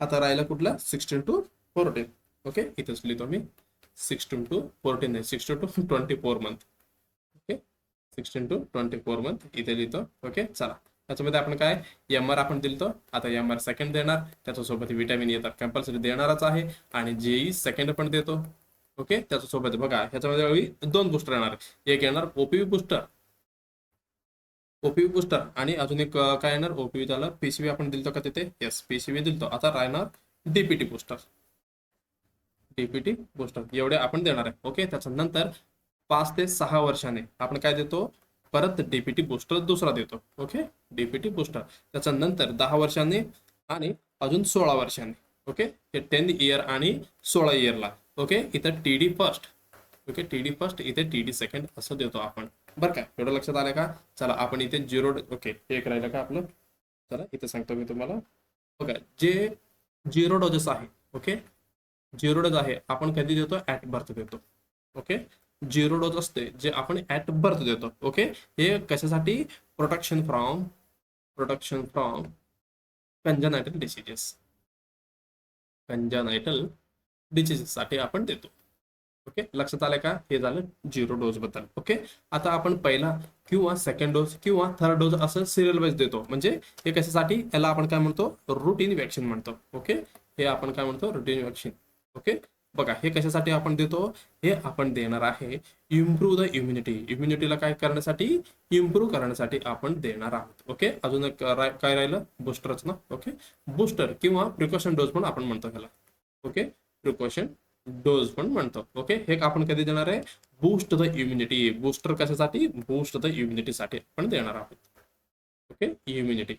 आता राहिला कुठला, 16 to 14. ओके, इथेच लिहितो मी 16 to 14 नाही, 16 to 24 month. Okay, 16 to 24 month इथे लिहितो. ओके, चला त्याच्यामध्ये आपण काय MR आपण दिलतो, आता MR सेकंड देणार, त्याच्यासोबत विटॅमिन ए तर कंपल्सरी देणारच आहे आणि जेई सेकंड पण देतो. ओके, त्याच्यासोबत बघा ह्याच्यामध्ये 2 बूस्टर येणार, एक येणार ओपीव्ही बूस्टर, ओपीव्ही बूस्टर आणि अजून एक काय येणार ओपीव्ही झालं, पीसीव्ही आपण दिलतो का तिथे, येस पीसीव्ही दिलतो. आता राहणार डीपीटी बूस्टर, डीपीटी बूस्टर एवढे आपण देणार आहे. ओके, त्याच्यानंतर 5 ते 6 वर्षाने आपण काय देतो, परत डीपीटी बूस्टर दुसरा देतो. ओके, डीपीटी बूस्टर त्याच्यानंतर 10 वर्षांनी आणि अजून 16 वर्षांनी. ओके, हे 10 इयर आणि 16 इयरला. ओके, इथं TD first, okay TD first, इथे टीडी सेकंड असं देतो आपण. बरं का, एवढं लक्षात आलं का? चला आपण इथे 0, ओके एक राहिलं का आपलं, चला इथे सांगतो मी तुम्हाला. बघा जे 0 डोजेस आहे, ओके 0 डोज आहे आपण कधी देतो, ऍट बर्थ देतो. ओके, 0 डोज असते जे आपण ऍट बर्थ देतो. ओके, हे कशासाठी, प्रोटेक्शन फ्रॉम कंजनायटल डिसीजेस, कंजनायटल डिसीजेस साठी आपण देतो. ओके, लक्षात आलंय का? हे झालं 0 डोज बद्दल. ओके, आता आपण पहिला किंवा सेकंड डोज किंवा थर्ड डोज असं सिरियल वाईज देतो. म्हणजे हे कशासाठी, याला आपण काय म्हणतो, रुटीन वॅक्सिन म्हणतो. ओके, हे आपण काय म्हणतो, रुटीन वॅक्सिन. ओके, बघा हे कशासाठी आपण देतो, हे आपण देणार आहे इम्प्रूव्ह द इम्युनिटी, इम्युनिटीला काय करण्यासाठी, इम्प्रूव्ह करण्यासाठी आपण देणार आहोत. ओके, अजून एक काय राहिलं, बूस्टरच ना. ओके, बूस्टर किंवा प्रिकॉशन डोज पण आपण म्हणतो ह्याला. ओके, प्रिकॉशन डोज पण म्हणतो. ओके, हे आपण कधी देणार आहे, बूस्ट द इम्युनिटी, बूस्टर कशासाठी, बूस्ट द इम्युनिटीसाठी आपण देणार आहोत. Okay, immunity.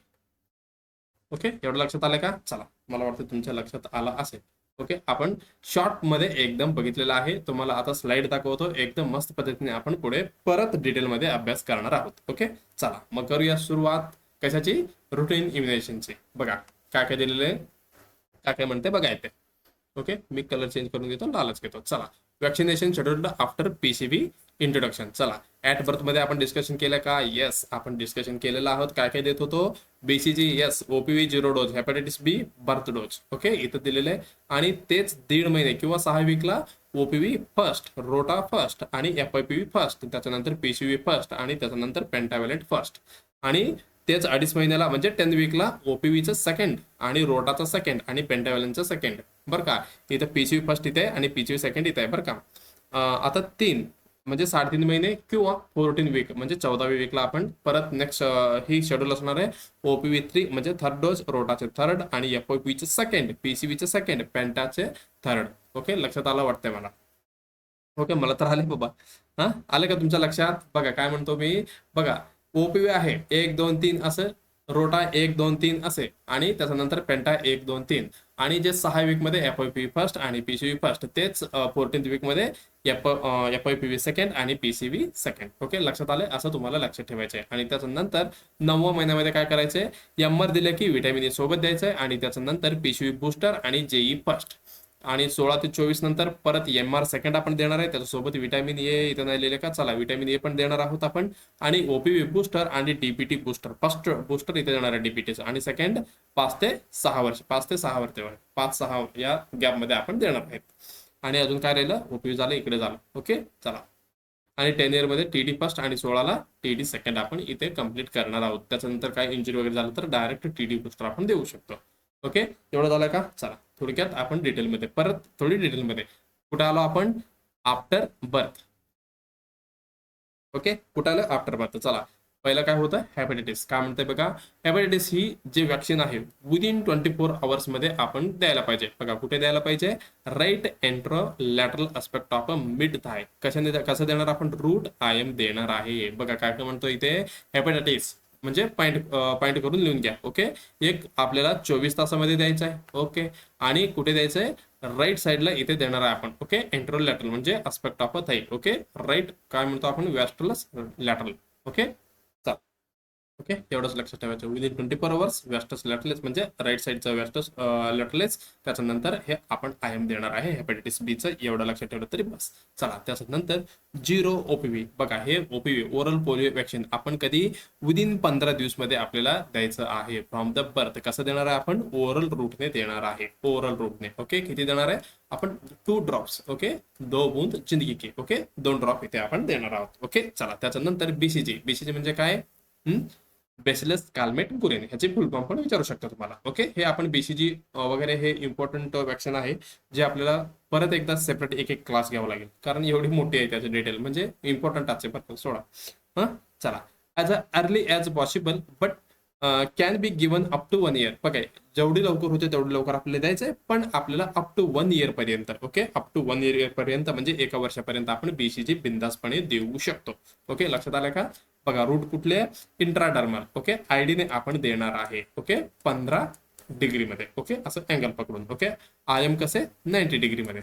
ओके, एवढं लक्षात आलं का? चला मला वाटतं तुमच्या लक्षात आलं असेल. ओके, आपण शॉर्ट मध्ये एकदम बघितलेलं आहे, तुम्हाला आता स्लाइड दाखवतो, एकदम मस्त पद्धतीने आपण पुढे परत डिटेलमध्ये अभ्यास करणार आहोत. ओके, चला मग करूया सुरुवात कशाची, रुटीन इम्युनेशनची. बघा काय काय दिलेलं आहे, काय काय म्हणते बघा येते. ओके, मी कलर चेंज करून घेतो, लालच घेतो. चला, vaccination scheduled after PCB introduction. चला, ऍट बर्थ मध्ये आपण डिस्कशन केलं का? येस, आपण डिस्कशन केलेलं आहोत. काय काय देत होतो, BCG yes, OPV 0 dose, hepatitis B birth dose. Okay, इथं दिलेलं आहे. आणि तेच 1.5 महिने किंवा 6 वीकला ओपीव्ही फर्स्ट, रोटा फर्स्ट आणि एफआयपीव्ही फर्स्ट, त्याच्यानंतर पीसीव्ही फर्स्ट आणि त्याच्यानंतर पेंटाव्हॅलेंट फर्स्ट. आणि तेच 2.5 महिन्याला म्हणजे 10 वीकला ओपीव्हीचं सेकंड आणि रोटाचं सेकंड आणि पेंटाव्हॅलेंटचं सेकंड. बरं का, इथं पीसीव्ही फर्स्ट इथे आहे आणि पीसीव्ही सेकंड इथे आहे. बरं का, आता 3 म्हणजे 3.5 महिने किंवा 14 वीक म्हणजे 14व्या वीकला आपण परत नेक्स्ट ही शेड्यूल असणार आहे. ओपीव्ही 3 म्हणजे थर्ड डोज, रोटाचे थर्ड आणि एफओपीचे सेकंड, पीसीव्हीचे सेकंड, पेंटाचे थर्ड. ओके, लक्षात आलं वाटतंय मला. ओके, मला तर आले बाबा. हा, आले का तुमच्या लक्षात? बघा काय म्हणतो मी, बघा ओपीव्ही आहे 1 2 3 असं, रोटा 1 2 3 असे आणि त्याच्यानंतर पेंटा 1 2 3 आणि जे 6 वीक मध्ये एफआयपी फर्स्ट आणि पीसीव्ही फर्स्ट, तेच 14th वीक मध्ये एफआयपीव्ही सेकंड आणि पीसीव्ही सेकंड. ओके, लक्षात आले, असं तुम्हाला लक्षात ठेवायचं आहे. आणि त्याच्यानंतर 9व्या महिन्यामध्ये काय करायचंय, एमआर दिले की विटॅमिन ए सोबत द्यायचंय आणि त्याच्यानंतर पीसीव्ही बूस्टर आणि जेई फर्स्ट. आणि 16 ते 24 नंतर परत एमआर सेकंड आपण देणार आहे, त्याच्यासोबत विटॅमिन ए इथं नाही लिहिले का, चला विटॅमिन ए पण देणार आहोत आपण. आणि ओपीव्ही बूस्टर आणि डीपीटी बूस्टर, फर्स्ट बूस्टर इथे देणार आहे डीपीटीचं आणि सेकंड 5 ते 6 वर्ष, 5 ते 6 वर्ष, 5-6 या गॅपमध्ये आपण देणार आहेत. आणि अजून काय राहिलं, ओपीव्ही झालं, इकडे झालं. ओके, चला. आणि 10 इयरमध्ये टीडी फर्स्ट आणि 16ला टीडी सेकंड आपण इथे कम्प्लीट करणार आहोत. त्याच्यानंतर काय इंजुरी वगैरे झालं तर डायरेक्ट टीडी बूस्टर आपण देऊ शकतो. ओके, एवढं झालं का? चला थोडक्यात आपण डिटेलमध्ये परत थोडी डिटेलमध्ये कुठं आलो आपण, आफ्टर बर्थ. ओके, कुठं आलं, आफ्टर बर्थ. चला, पहिलं काय होतं, हेपॅटायटिस. काय म्हणते बघा, हेपॅटायटिस ही जे वॅक्सिन आहे विदिन 24 hours मध्ये आपण द्यायला पाहिजे. बघा कुठे द्यायला पाहिजे, राईट एंट्रोलॅटरल एस्पेक्ट ऑफ मिड थाय. कशाने, कसं देणार आपण, रूट आयएम देणार आहे. बघा काय काय म्हणतो इथे, हेपॅटायटिस म्हणजे पॉइंट करून लिहून घ्या. ओके, एक आपल्याला 24 तासामध्ये द्यायचं आहे. ओके, आणि कुठे द्यायचं आहे, राईट साईडला इथे देणार आहे आपण. ओके, एंट्रोलॅटरल म्हणजे aspect of thigh. Okay, right काय म्हणतो आपण, वेस्टरलस लॅटरल. ओके, ओके, एवढंच लक्षात ठेवायचं. विदिन 24 hours वेस्टस लॅटरलेस म्हणजे राईट साईडचं वेस्टस लॅटरलेस. त्याच्यानंतर हे आपण आयएम देणार आहे हेपॅटायटिस बीचं, एवढं लक्षात ठेवलं तरी बस. चला, त्याच्यानंतर 0 ओपीव्ही. बघा हे ओपीव्ही ओरल पोलिओ वॅक्सिन आपण कधी विदिन 15 दिवसामध्ये आपल्याला द्यायचं आहे फ्रॉम द बर्थ. कसं देणार आहे आपण, ओरल रूटने देणार आहे, ओरल रूटने. ओके, किती देणार आहे आपण, 2 ड्रॉप्स. ओके, 2 बूंद जिंदगी के. ओके, 2 ड्रॉप इथे आपण देणार आहोत. ओके, चला, त्याच्यानंतर बीसीजी. बीसीजी म्हणजे काय, बेसिलस कालमेट गुरेन ह्याची फुल फॉर्म पण विचारू शकता तुम्हाला. ओके, हे आपण बीसीजी वगैरे हे इम्पॉर्टंट वॅक्सिन आहे जे आपल्याला परत एकदा सेपरेट एक एक क्लास घ्यावा लागेल, कारण एवढी मोठी आहे त्याची डिटेल, म्हणजे इम्पॉर्टंट आहे बरं सोडा. हां, चला. As a early as possible but can be given up to 1 year. बघा, जेवढी लवकर होते तेवढी लवकर आपल्याला द्यायचंय, पण आपल्याला अप टू 1 इयर पर्यंत. ओके, अप टू 1 इयर पर्यंत म्हणजे एका वर्षापर्यंत आपण बीसीजी बिंदासपणे देऊ शकतो. ओके, लक्षात आलं का? बघा, रूट कुठले? इंट्राडर्मल. ओके, आयडीने आपण देणार आहे. ओके, 15 डिग्रीमध्ये. ओके, असं अँगल पकडून. ओके, आय एम कसे? 90 डिग्रीमध्ये.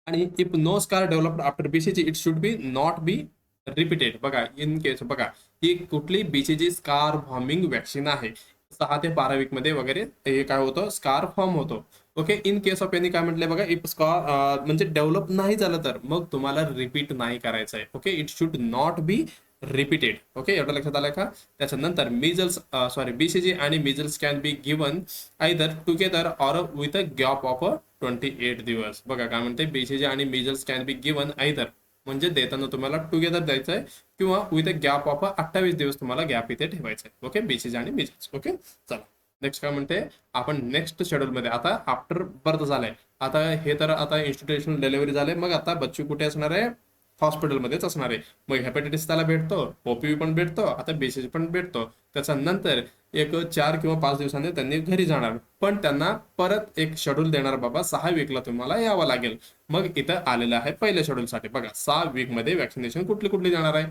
आणि if no scar developed after BCG it should be not be repeated. बघा, इन केस बघा, ही कुठली बीसीजी स्कार फॉर्मिंग वॅक्सिन आहे. 6 ते 12 वीक मध्ये वगैरे हे काय होतं? स्कार फॉर्म होतो. ओके, इन केस ऑफ यांनी काय म्हटलंय बघा, इफ स्कार म्हणजे डेव्हलप नाही झालं तर मग तुम्हाला रिपीट नाही करायचं आहे. Okay, it should not be repeated. Okay, एवढं लक्षात आलं का? त्याच्यानंतर मिजल्स बीसीजी आणि measles can be given either together or with a gap of 28 दिवस. बघा काय म्हणते, बीसीजी आणि measles can be given either म्हणजे देताना तुम्हाला टुगेदर द्यायचं आहे किंवा विथ अ गॅप ऑफ 28 दिवस तुम्हाला गॅप इथे ठेवायचा आहे. ओके, बीसीजी आणि मिजल्स. ओके, चला. नेक्स्ट काय म्हणते, आपण नेक्स्ट शेड्यूल मध्ये आता आफ्टर बर्थ झालंय. आता हे तर आता इन्स्टिट्यूशनल डिलिव्हरी झाले, मग आता बच्चू कुठे असणार आहे? हॉस्पिटलमध्येच असणार आहे. मग हेपॅटायटिस त्याला भेटतो, ओपीव्ही पण भेटतो, आता बीसीजी पण भेटतो. त्याच्यानंतर एक 4 किंवा 5 दिवसांनी त्यांनी घरी जाणार, पण त्यांना परत एक शेड्यूल देणार, बाबा 6 वीकला तुम्हाला यावं लागेल. मग इथं आलेलं आहे पहिल्या शेड्यूलसाठी. बघा, 6 वीकमध्ये वॅक्सिनेशन कुठली कुठली देणार आहे?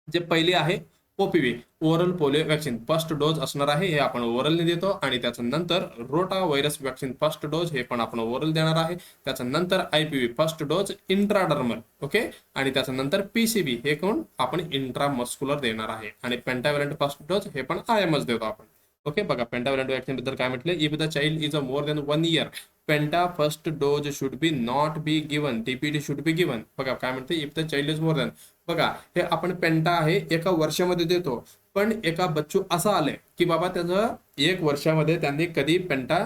जे पहिली आहे OPV, oral polio vaccine. First dose असणार आहे, हे आपण ओरलने देतो. आणि त्याच्यानंतर रोटा व्हायरस वॅक्सिन फर्स्ट डोस, हे पण आपण ओरल देणार आहे. त्याच्यानंतर IPV first dose intradermal. Okay, आणि त्याच्यानंतर पीसीबी हे कोण? आपण इंट्रामस्क्युलर देणार आहे. आणि पेंटाव्हॅलंट फर्स्ट डोस हे पण आयएमएस देतो आपण. ओके, बघा, पेंटाव्हॅलंट वॅक्सिन बद्दल काय म्हटलं, if the child is a more than 1 year penta first dose should be not be given, TPD should be given. बघा काय म्हणते, if the child is more than. बघा, हे आपण पेंटा आहे एका वर्षामध्ये देतो, पण एका बच्चू असं आलंय की बाबा त्याचं 1 वर्षामध्ये त्यांनी कधी पेंटा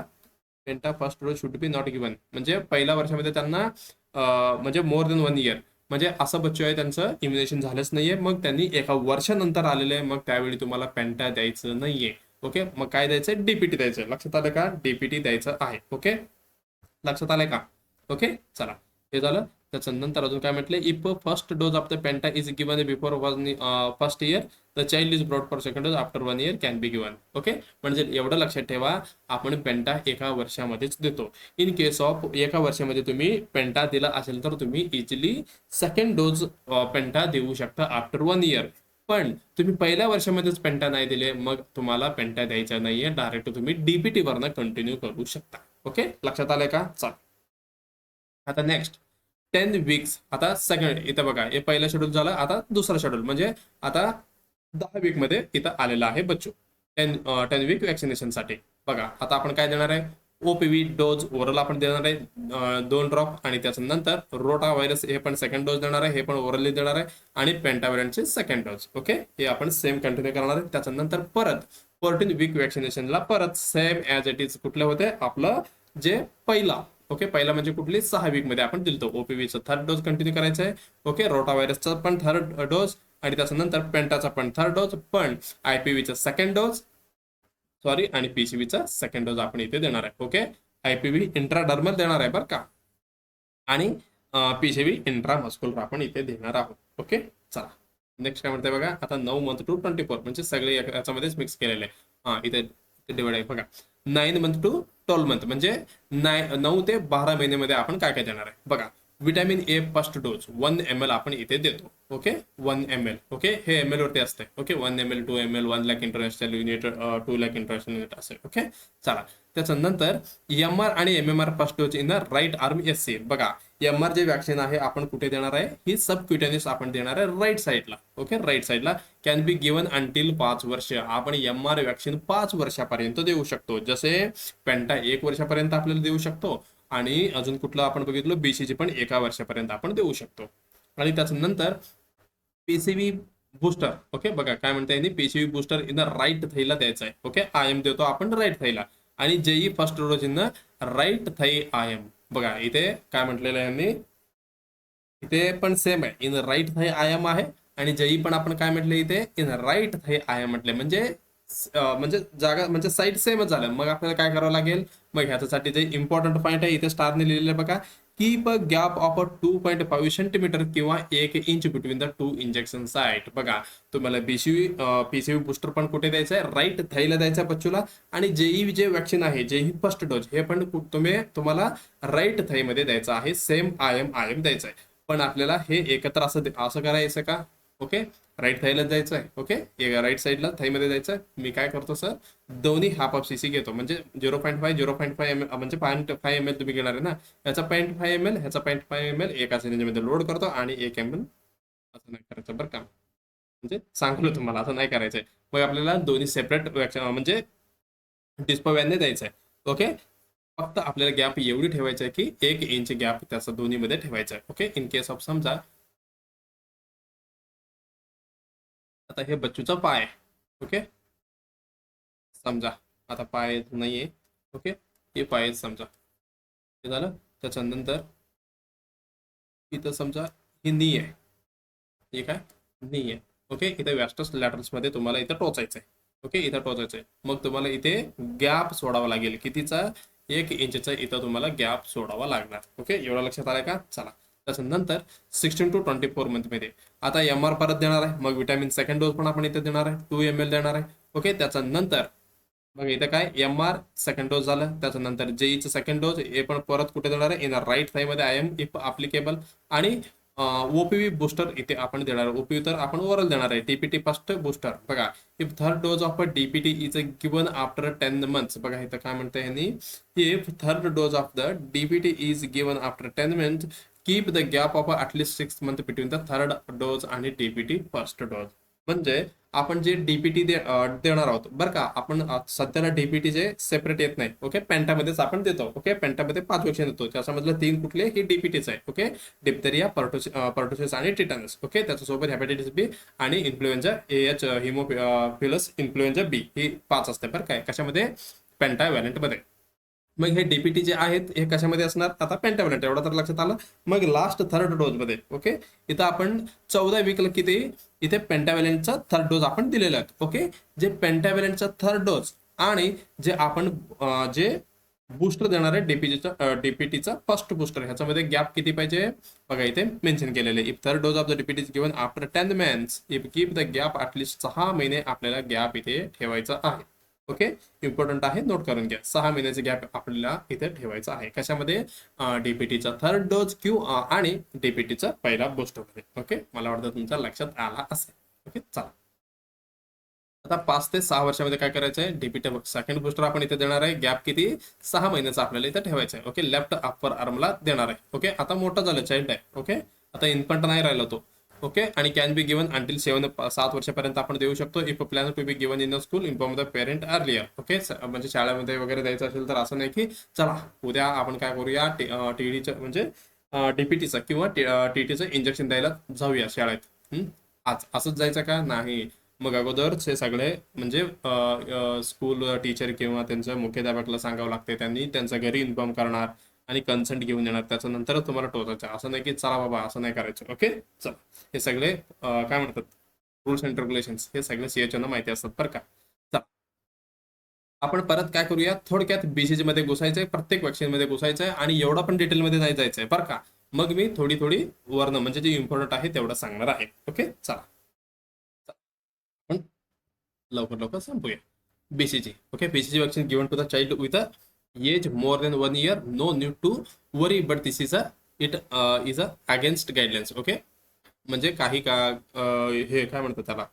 पेंटा first dose should be not given म्हणजे पहिल्या वर्षामध्ये त्यांना म्हणजे मोर दॅन 1 इयर म्हणजे असं बच्चू आहे, त्यांचं इम्युनेशन झालंच नाहीये, मग त्यांनी एका वर्षानंतर आलेलं आहे, मग त्यावेळी तुम्हाला पेंटा द्यायचं नाहीये. ओके, मग काय द्यायचंय? डीपीटी द्यायचं. लक्षात आलं का? डीपीटी द्यायचं आहे. ओके, लक्षात आलंय का? ओके, चला, हे झालं. त्याच्यानंतर अजून काय म्हटलं, if first dose of the penta is given before first year the child is brought for second dose after 1 year can be given. Okay, म्हणजे एवढं लक्षात ठेवा, आपण पेंटा एका वर्षामध्येच देतो. इन केस ऑफ एका वर्षामध्ये तुम्ही पेंटा दिला असेल तर तुम्ही इजिली सेकंड डोज पेंटा देऊ शकता आफ्टर 1 इयर. पण तुम्ही पहिल्या वर्षामध्येच पेंटा नाही दिले, मग तुम्हाला पेंटा द्यायचा नाहीये, डायरेक्ट तुम्ही डीपीटी वरनं कंटिन्यू करू शकता. ओके, लक्षात आलंय का? चल, आता नेक्स्ट 10 वीक्स. आता सेकंड इथं बघा, हे पहिलं शेड्यूल झालं, आता दुसरा शेड्यूल म्हणजे आता 10 वीकमध्ये इथं आलेला आहे बच्चू 10 वीक वॅक्सिनेशनसाठी. बघा, आता आपण काय देणार आहे? ओपीव्ही डोज ओरल आपण देणार आहे 2 ड्रॉप, आणि त्याच्यानंतर रोटा व्हायरस हे पण सेकंड डोस देणार आहे, हे पण ओरली देणार आहे, आणि पेंटाव्हॅलंटचे सेकंड डोस. ओके, हे आपण सेम कंटिन्यू करणार आहे. त्याच्यानंतर परत 14 वीक वॅक्सिनेशनला परत सेम ॲज इट इज कुठलं होते आपलं जे पहिला. ओके, पहिला म्हणजे कुठली 6 वीकमध्ये आपण दिलतो. ओपीव्हीचा थर्ड डोस कंटिन्यू करायचा आहे. ओके, रोटा व्हायरसचा पण थर्ड डोस, आणि त्याच्यानंतर पेंटाचा पण थर्ड डोस, पण आयपीव्हीचा सेकंड डोस सॉरी आणि पीसीबीचा सेकंड डोस आपण इथे देणार आहे. ओके, आयपीव्ही इंट्राडर्मल देणार आहे बरं का, आणि पीसीबी इंट्रामस्क्युलर आपण इथे देणार आहोत. ओके, चला, नेक्स्ट काय म्हणते बघा, आता 9 मंथ टू 24 म्हणजे सगळे याच्यामध्येच मिक्स केलेले आहे. हा, इथे डिवाइड आहे बघा. 9 मंथ टू 12 मंथ म्हणजे 9 ते 12 महिन्यामध्ये आपण काय काय देणार आहे बघा. Vitamin A first dose 1 ml आपण इथे देतो. Okay, 1 ml. ओके, हे ml वरती असते. Okay, 1 ml 2 ml 1 lakh international unit 2 lakh international unit असेल. ओके, चला. त्याच्यानंतर एमआर आणि MMR first dose in the right arm SC. बघा, एमआर जे वॅक्सिन आहे आपण कुठे देणार आहे? ही सबक्युटेनियस आपण देणार आहे राईट साईडला. ओके, राईट साईडला. कॅन बी गिवन अंटिल 5 वर्ष. आपण एमआर वॅक्सिन 5 वर्षापर्यंत देऊ शकतो. जसे पेंटा 1 वर्षापर्यंत आपल्याला देऊ शकतो, आणि अजून कुठलं आपण बघितलं, बीसीजी पण 1 वर्षापर्यंत आपण देऊ शकतो. आणि त्याच्यानंतर पीसीबी बूस्टर. ओके, बघा काय म्हणता येईल, PCB booster in the right थाईला द्यायचं आहे. ओके, आय एम देतो आपण राईट थाईला, आणि JE first dose in the right thigh I M. बघा इथे काय म्हटलेलं आहे यांनी, इथे पण सेम आहे, in right thigh I M आहे, आणि जई पण आपण काय म्हटले इथे in right thigh I M म्हटले, म्हणजे जागा म्हणजे साईड सेमच झालं. मग आपल्याला काय करावं लागेल, मग ह्याच्यासाठी जे इम्पॉर्टंट पॉईंट आहे इथे स्टारने लिहिलेलं आहे बघा, keep a gap of 2.5 centimetre किंवा 1 inch between the two injection site. बघा तुम्हाला पीसीव्ही बुस्टर पण कुठे द्यायचं आहे, राईट थाईला द्यायचं आहे बच्चूला. आणि जेई जे वॅक्सिन आहे, जेई फर्स्ट डोस, हे पण तुम्हाला राईट थाईमध्ये द्यायचं आहे. सेम आय एम द्यायचं आहे. पण आपल्याला हे एकत्र असं करायचं का, ओके, राईट थाईला जायचं आहे. ओके, राईट साईडला थाईमध्ये जायचं आहे. मी काय करतो सर, दोन्ही हाफ ऑफ सीसी घेतो, म्हणजे 0.5 म्हणजे 0.5 ml तुम्ही घेणार आहे ना, याचा 0.5 ml, ह्याचा 0.5 ml एका सिरिंजमध्ये लोड करतो आणि 1 ml. असं नाही करायचं बरं का, म्हणजे सांगलो तुम्हाला असं नाही करायचंय. मग आपल्याला दोन्ही सेपरेट म्हणजे डिस्पोव्हॅनने द्यायचं आहे. ओके, फक्त आपल्याला गॅप एवढी ठेवायची आहे की 1 इंच गॅप त्याचा दोन्हीमध्ये ठेवायचा आहे. ओके, इन केस ऑफ समजा आता हे बच्चूचा पाय आहे. ओके, समजा आता पाय नाहीये. ओके, हे पाय समजा हे झालं. त्याच्यानंतर इथं समजा ही नी आहे, हे काय नी आहे. ओके, इथे व्यास्टस लॅटरल्स मध्ये तुम्हाला इथं टोचायचं आहे. ओके, इथं टोचायचं आहे. मग तुम्हाला इथे गॅप सोडावा लागेल, कितीचा, 1 इंचचा इथं तुम्हाला गॅप सोडावा लागणार. ओके, एवढं लक्षात आलं का. चला, त्याच्यानंतर 16 to 24 मंथ मध्ये आता MR परत देणार आहे. मग विटॅमिन सेकंड डोस पण आपण इथे देणार आहे, 2 ml देणार आहे. ओके, त्याच्यानंतर मग इथं काय MR सेकंड डोस झालं. त्याच्यानंतर जेईचं सेकंड डोस हे पण परत कुठे देणार आहे, इन राईट थाई मध्ये IM इफ अप्लिकेबल. आणि ओपीव्ही बुस्टर इथे आपण देणार आहे. ओपीव्ही तर आपण ओरल देणार आहे. डीपीटी फर्स्ट बुस्टर बघा, if third dose of DPT is given after 10 months. बघा इथं काय म्हणतं ह्यांनी, if third dose of the DPT is given after 10 months, keep the gap of at least 6 months between the third dose आणि DPT first dose. म्हणजे आपण जे DPT देणार आहोत बरं का, आपण सध्याला डीपीटी जे सेपरेट येत नाही. ओके, पेंटामध्येच आपण देतो. ओके, पेंटामध्ये 5 वॅक्सिन देतो, त्याच्यामधलं 3 कुठले, ही डीपीटीच आहे. ओके, डिप्थेरिया, पर्टोसिस आणि टिटॅनस. ओके, त्याच्यासोबत हेपॅटायटिस बी आणि इन्फ्लुएन्झा एच, हिमोफिलस इन्फ्लुएन्झा बी, ही 5 असते बरं काय, कशामध्ये, पेंटाव्हॅलंट मध्ये. मग हे डीपीटी जे आहेत हे कशामध्ये असणार, आता पेंटाव्हॅलंट, एवढा तर लक्षात आलं. मग लास्ट थर्ड डोज मध्ये, ओके, इथं आपण 14 वीकला किती, इथे पेंटाव्हॅलंटचा थर्ड डोस आपण दिलेला आहे. ओके, जे पेंटाव्हॅलंटचा थर्ड डोस आणि जे आपण जे बूस्टर देणार आहे डीपीटीचा फर्स्ट बूस्टर, ह्याच्यामध्ये गॅप किती पाहिजे बघा, इथे मेन्शन केलेले. If third dose of the DPT is given after 10 months, if keep the gap at least 6 महिने आपल्याला गॅप इथे ठेवायचा आहे. ओके, इम्पॉर्टंट आहे, नोट करून घ्या. 6 महिन्याचे गॅप आपल्याला इथे ठेवायचा आहे. कशामध्ये, डीपीटीचा थर्ड डोज आणि डीपीटीचा पहिला बूस्टर मध्ये. ओके, मला वाटतं तुमच्या लक्षात आला असेल. ओके, चला, आता 5 ते 6 वर्षामध्ये काय करायचं आहे, डीपीटी सेकंड बूस्टर आपण इथे देणार आहे. गॅप किती, 6 महिन्याचा आपल्याला इथे ठेवायचा आहे. ओके, लेफ्ट अपर आर्मला देणार आहे. ओके, आता मोठा झालं, चाइल्ड आहे. ओके, आता इन्फंट नाही राहिला तो. ओके, आणि कॅन बी गिवन अंटील 7 वर्षापर्यंत आपण देऊ शकतो. If plan to be given in a school, inform the parent earlier. Okay, म्हणजे शाळेमध्ये वगैरे द्यायचं असेल तर असं नाही की चला उद्या आपण काय करूया, टीडीचं म्हणजे डीपीटीचं किंवा टीटीचं इंजेक्शन द्यायला जाऊया शाळेत, आज असंच जायचं का, नाही. मग अगोदरच हे सगळे म्हणजे स्कूल टीचर किंवा त्यांच्या मुख्याध्यापकाला सांगावं लागते, त्यांनी त्यांच्या घरी इन्फॉर्म करणार आणि कन्सेंट घेऊन येणार, त्याच्यानंतर तुम्हाला टोचायचं. असं नाही की चला बाबा असं नाही करायचं. ओके, चला, हे सगळे काय म्हणतात, रूल्स अँड रेग्युलेशन्स, हे सगळे CHO माहिती असतात बरं का. चला, आपण परत काय करूया, थोडक्यात BCG मध्ये घुसायचंय, प्रत्येक वॅक्सिन मध्ये घुसायचंय आणि एवढा पण डिटेलमध्ये नाही जायचंय बरं का. मग मी थोडी थोडी वर्ण म्हणजे जे इम्पॉर्टंट आहे तेवढं सांगणार आहे. ओके, चला, आपण लवकर लवकर संपूया. BCG. Okay, BCG vaccine given to the child with a age more than 1 year. No need to worry, but this is is against guidelines. Okay, म्हणजे काही का हे काय म्हणतात त्याला,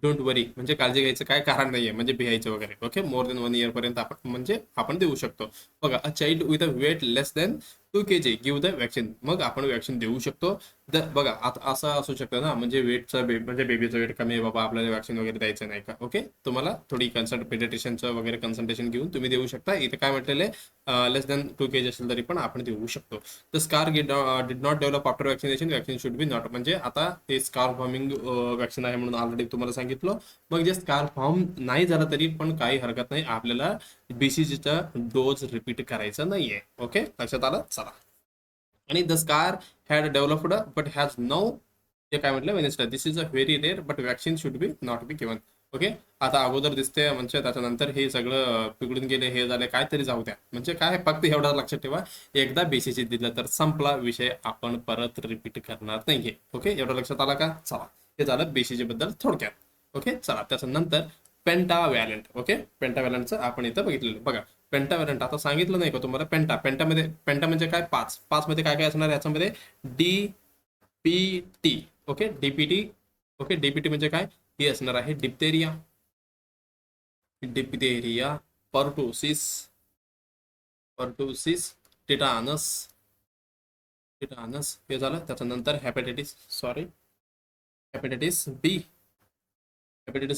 डोंट वरी, म्हणजे काळजी घ्यायचं काय कारण नाहीये, म्हणजे भिहायचं वगैरे. ओके, मोर देन 1 year पर्यंत आपण म्हणजे आपण देऊ शकतो. बघा, a child with a weight less than 2 kg give the vaccine, मग आपण वॅक्सिन देऊ शकतो. बघा, आता असं असू शकतं ना, म्हणजे म्हणजे बेबीचं वेट कमी आहे बाबा, आपल्याला वॅक्सिन वगैरे द्यायचं नाही का. ओके, तुम्हाला थोडी पेडिट्रिशियनचं वगैरे कन्सल्टेशन घेऊन तुम्ही देऊ शकता. इथे काय म्हटलेलं आहे, लेस दॅन 2 kg असेल तरी पण आपण देऊ शकतो. The scar did not develop after vaccination, vaccine should be not, म्हणजे आता ते स्कार फॉर्मिंग वॅक्सिन आहे म्हणून ऑलरेडी तुम्हाला सांगितलं. मग जे स्कार फॉर्म नाही झालं तरी पण काही हरकत नाही, आपल्याला BCGचा डोज रिपीट करायचा नाहीये. ओके, लक्षात आलं. चला, आणि the scar had developed but has no हे काय म्हटलं Wednesday, this is a very rare but vaccine should be not be given. Okay, आता अगोदर दिसते म्हणजे त्याच्यानंतर हे सगळं पिघळून गेले, हे झाले, काहीतरी जाऊ द्या. म्हणजे काय फक्त एवढा लक्षात ठेवा, एकदा बीसीजी दिलं तर संपला विषय, आपण परत रिपीट करणार नाहीये. ओके, एवढं लक्षात आला का? चला, हे झालं बीसीजी बद्दल थोडक्यात. ओके, चला त्याच्यानंतर पेंटाव्हॅलंट. ओके, पेंटाव्हॅलंटचं आपण इथं बघितलेलं बघा. पेंटाव्हॅलंट आता सांगितलं नाही का तुम्हाला, पेंटामध्ये पेंटा म्हणजे काय? पाच मध्ये काय काय असणार याच्यामध्ये? DPT. Okay, DPT. Okay, DPT म्हणजे काय? ही असणार आहे डिप्थेरिया, पर्टुसिस, टिटानस, हे झालं. त्याच्यानंतर हेपॅटायटिस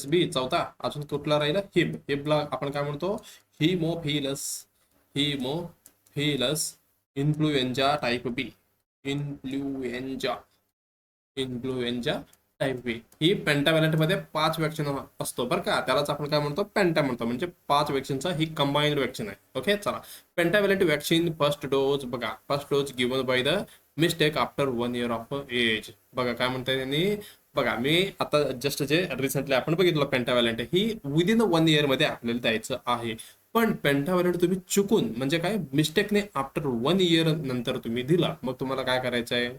बी चौथा. अजून कुठला राहिला? हिबला आपण काय म्हणतो? हिमोफिलस, इन्फ्लुएंजा टाईप बी, इन्फ्लुएंजा टाईप बी. ही पेंटाव्हॅलंट मध्ये 5 वॅक्सिन असतो बरं का, त्यालाच आपण काय म्हणतो? पेंटा म्हणतो. म्हणजे 5 वॅक्सिनचा ही कंबाईन्ड वॅक्सिन आहे. ओके, चला. पेंटाव्हॅलंट वॅक्सिन फर्स्ट डोज बघा, first dose given by the mistake after 1 year of age. बघा काय म्हणताय त्यांनी. बघा, मी आता जस्ट जे रिसेंटली आपण बघितलं पेंटाव्हॅलंट, ही विदिन 1 year मध्ये आपल्याला द्यायचं आहे. पण पेंटाव्हॅलंट तुम्ही चुकून म्हणजे काय मिस्टेकने आफ्टर 1 year नंतर तुम्ही दिला, मग तुम्हाला काय करायचं आहे?